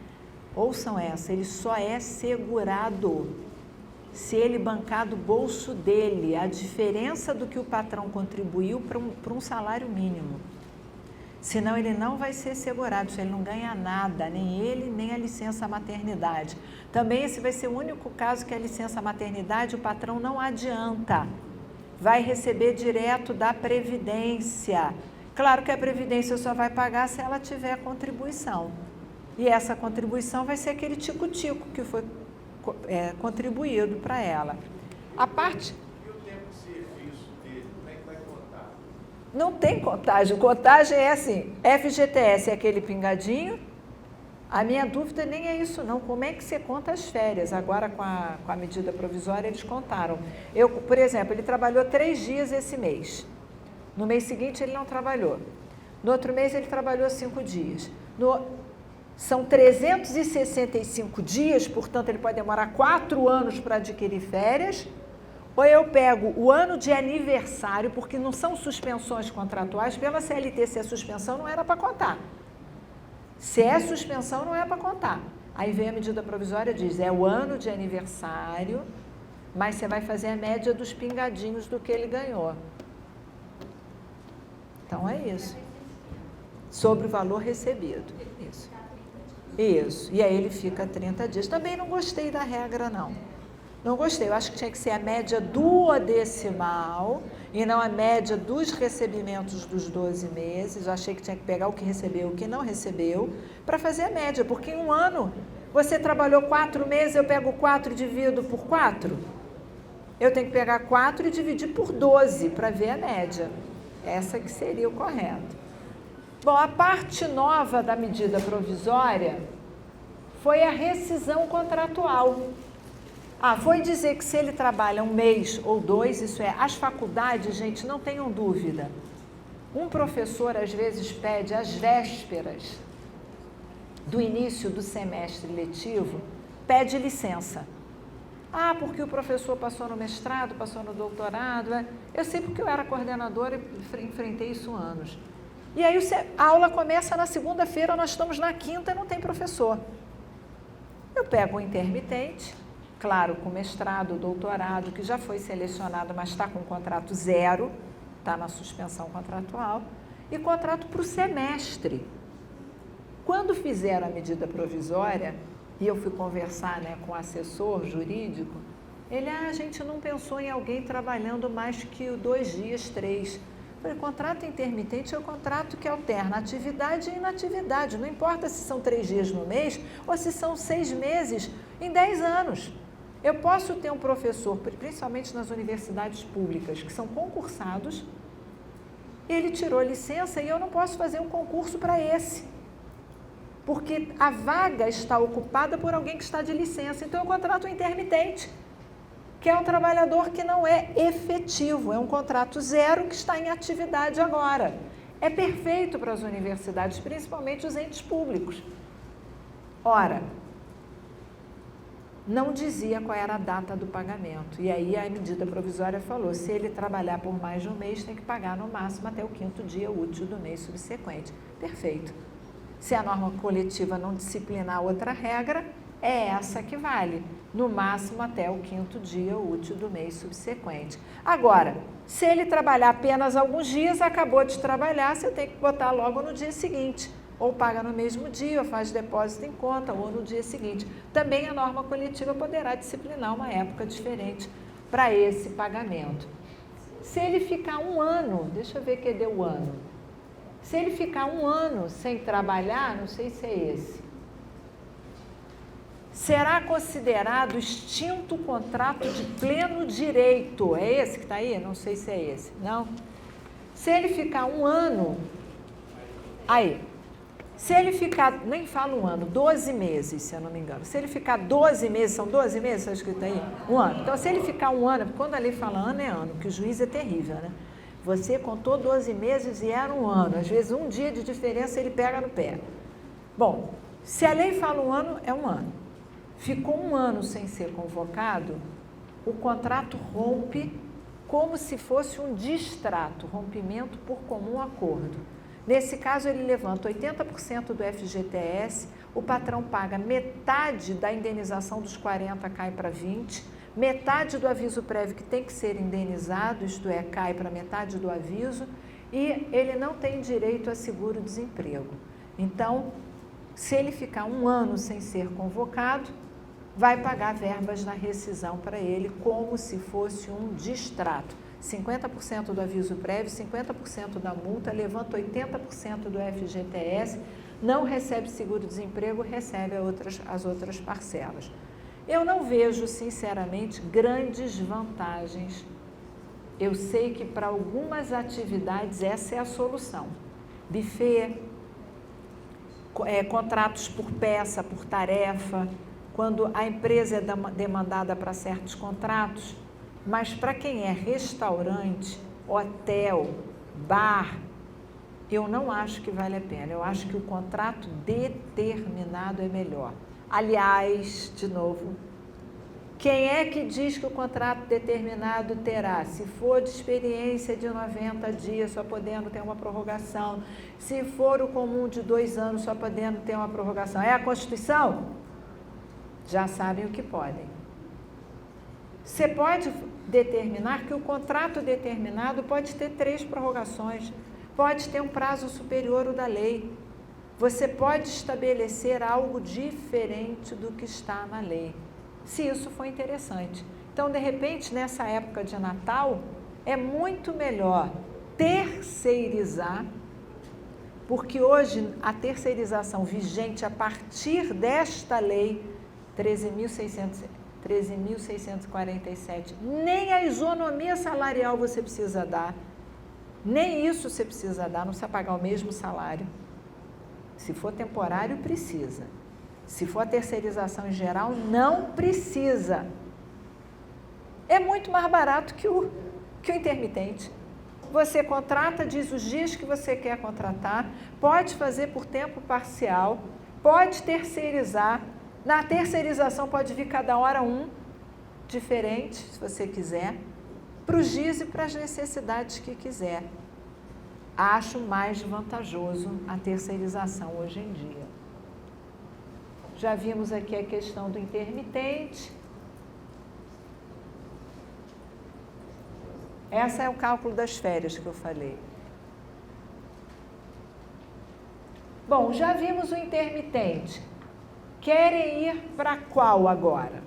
ouçam essa, ele só é segurado se ele bancar do bolso dele a diferença do que o patrão contribuiu para um salário mínimo. Senão ele não vai ser segurado, ele não ganha nada, nem ele, nem a licença maternidade. Também esse vai ser o único caso que a licença maternidade o patrão não adianta. Vai receber direto da Previdência. Claro que a Previdência só vai pagar se ela tiver contribuição. E essa contribuição vai ser aquele tico-tico que foi contribuído para ela. A parte... E o tempo de serviço dele, como é que vai contar? Não tem contagem. Contagem é assim, FGTS é aquele pingadinho. A minha dúvida nem é isso não, como é que você conta as férias? Agora com a medida provisória eles contaram. Por exemplo, ele trabalhou 3 dias esse mês. No mês seguinte ele não trabalhou. No outro mês ele trabalhou 5 dias. São 365 dias, portanto ele pode demorar 4 anos para adquirir férias. Ou eu pego o ano de aniversário, porque não são suspensões contratuais, pela CLT, se é suspensão não era para contar. Se é suspensão, não é para contar. Aí vem a medida provisória e diz, é o ano de aniversário, mas você vai fazer a média dos pingadinhos do que ele ganhou. Então, é isso. Sobre o valor recebido. Isso. Isso. E aí ele fica 30 dias. Também não gostei da regra, não. Não gostei. Eu acho que tinha que ser a média duodecimal e não a média dos recebimentos dos 12 meses. Eu achei que tinha que pegar o que recebeu e o que não recebeu para fazer a média. Porque em um ano, você trabalhou 4 meses, eu pego 4 e divido por 4. Eu tenho que pegar 4 e dividir por 12 para ver a média. Essa que seria o correto. Bom, a parte nova da medida provisória foi a rescisão contratual. Foi dizer que se ele trabalha 1 mês ou 2, isso é, as faculdades, gente, não tenham dúvida. Um professor, às vezes, pede às vésperas do início do semestre letivo, pede licença. Porque o professor passou no mestrado, passou no doutorado. Eu sei porque eu era coordenadora e enfrentei isso anos. E aí a aula começa na segunda-feira, nós estamos na quinta e não tem professor. Eu pego o intermitente, claro, com mestrado, doutorado, que já foi selecionado, mas está com contrato 0, está na suspensão contratual, e contrato para o semestre. Quando fizeram a medida provisória, e eu fui conversar, né, com o assessor jurídico, ele, a gente não pensou em alguém trabalhando mais que 2 dias, 3. Eu falei, contrato intermitente é o contrato que alterna atividade e inatividade, não importa se são 3 dias no mês ou se são 6 meses em 10 anos. Eu posso ter um professor, principalmente nas universidades públicas, que são concursados, ele tirou licença e eu não posso fazer um concurso para esse. Porque a vaga está ocupada por alguém que está de licença. Então, eu contrato um intermitente, que é um trabalhador que não é efetivo, é um contrato 0 que está em atividade agora. É perfeito para as universidades, principalmente os entes públicos. Ora, não dizia qual era a data do pagamento. E aí a medida provisória falou, se ele trabalhar por mais de 1 mês, tem que pagar no máximo até o 5º dia útil do mês subsequente. Perfeito. Se a norma coletiva não disciplinar outra regra, é essa que vale, no máximo até o 5º dia útil do mês subsequente. Agora, se ele trabalhar apenas alguns dias, acabou de trabalhar, você tem que botar logo no dia seguinte, ou paga no mesmo dia, ou faz depósito em conta, ou no dia seguinte. Também a norma coletiva poderá disciplinar uma época diferente para esse pagamento. Se ele ficar um ano, deixa eu ver que deu o ano. Se ele ficar um ano sem trabalhar, não sei se é esse, será considerado extinto o contrato de pleno direito. É esse que está aí? Não sei se é esse. Não? Se ele ficar um ano, aí, se ele ficar, nem falo um ano, 12 meses, se eu não me engano. Se ele ficar 12 meses, são 12 meses, está escrito aí? Um ano. Então, se ele ficar um ano, quando a lei fala ano, é ano, que o juiz é terrível, né? Você contou 12 meses e era um ano. Às vezes, um dia de diferença ele pega no pé. Bom, se a lei fala um ano, é um ano. Ficou um ano sem ser convocado, o contrato rompe como se fosse um distrato, rompimento por comum acordo. Nesse caso, ele levanta 80% do FGTS, o patrão paga metade da indenização dos 40, cai para 20, metade do aviso prévio que tem que ser indenizado, isto é, cai para metade do aviso, e ele não tem direito a seguro-desemprego. Então, se ele ficar um ano sem ser convocado, vai pagar verbas na rescisão para ele como se fosse um distrato. 50% do aviso prévio, 50% da multa, levanta 80% do FGTS, não recebe seguro-desemprego, recebe as outras parcelas. Eu não vejo, sinceramente, grandes vantagens. Eu sei que para algumas atividades essa é a solução. Buffet, contratos por peça, por tarefa, quando a empresa é demandada para certos contratos, mas para quem é restaurante, hotel, bar, eu não acho que vale a pena. Eu acho que o contrato determinado é melhor. Aliás, de novo, quem é que diz que o contrato determinado terá? Se for de experiência de 90 dias, só podendo ter uma prorrogação. Se for o comum de 2 anos, só podendo ter uma prorrogação. É a Constituição? Já sabem o que podem. Você pode determinar que o contrato determinado pode ter 3 prorrogações, pode ter um prazo superior ao da lei. Você pode estabelecer algo diferente do que está na lei, se isso for interessante. Então, de repente, nessa época de Natal, é muito melhor terceirizar, porque hoje a terceirização vigente a partir desta lei 13.647, nem a isonomia salarial você precisa dar, nem isso você precisa dar, não precisa pagar o mesmo salário. Se for temporário, precisa. Se for a terceirização em geral, não precisa. É muito mais barato que o intermitente. Você contrata, diz os dias que você quer contratar, pode fazer por tempo parcial, pode terceirizar. Na terceirização pode vir cada hora um diferente, se você quiser, para os dias e para as necessidades que quiser. Acho mais vantajoso a terceirização hoje em dia. Já vimos aqui a questão do intermitente. Essa é o cálculo das férias que eu falei. Bom, já vimos o intermitente. Querem ir para qual agora?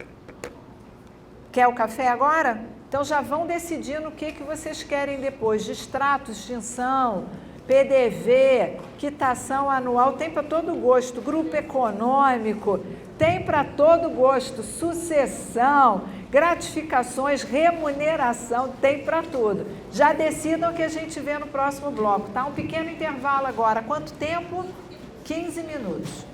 Quer o café agora? Então já vão decidindo o que vocês querem depois. Distrato, extinção, PDV, quitação anual, tem para todo gosto. Grupo econômico, tem para todo gosto. Sucessão, gratificações, remuneração, tem para tudo. Já decidam o que a gente vê no próximo bloco, tá? Um pequeno intervalo agora. Quanto tempo? 15 minutos.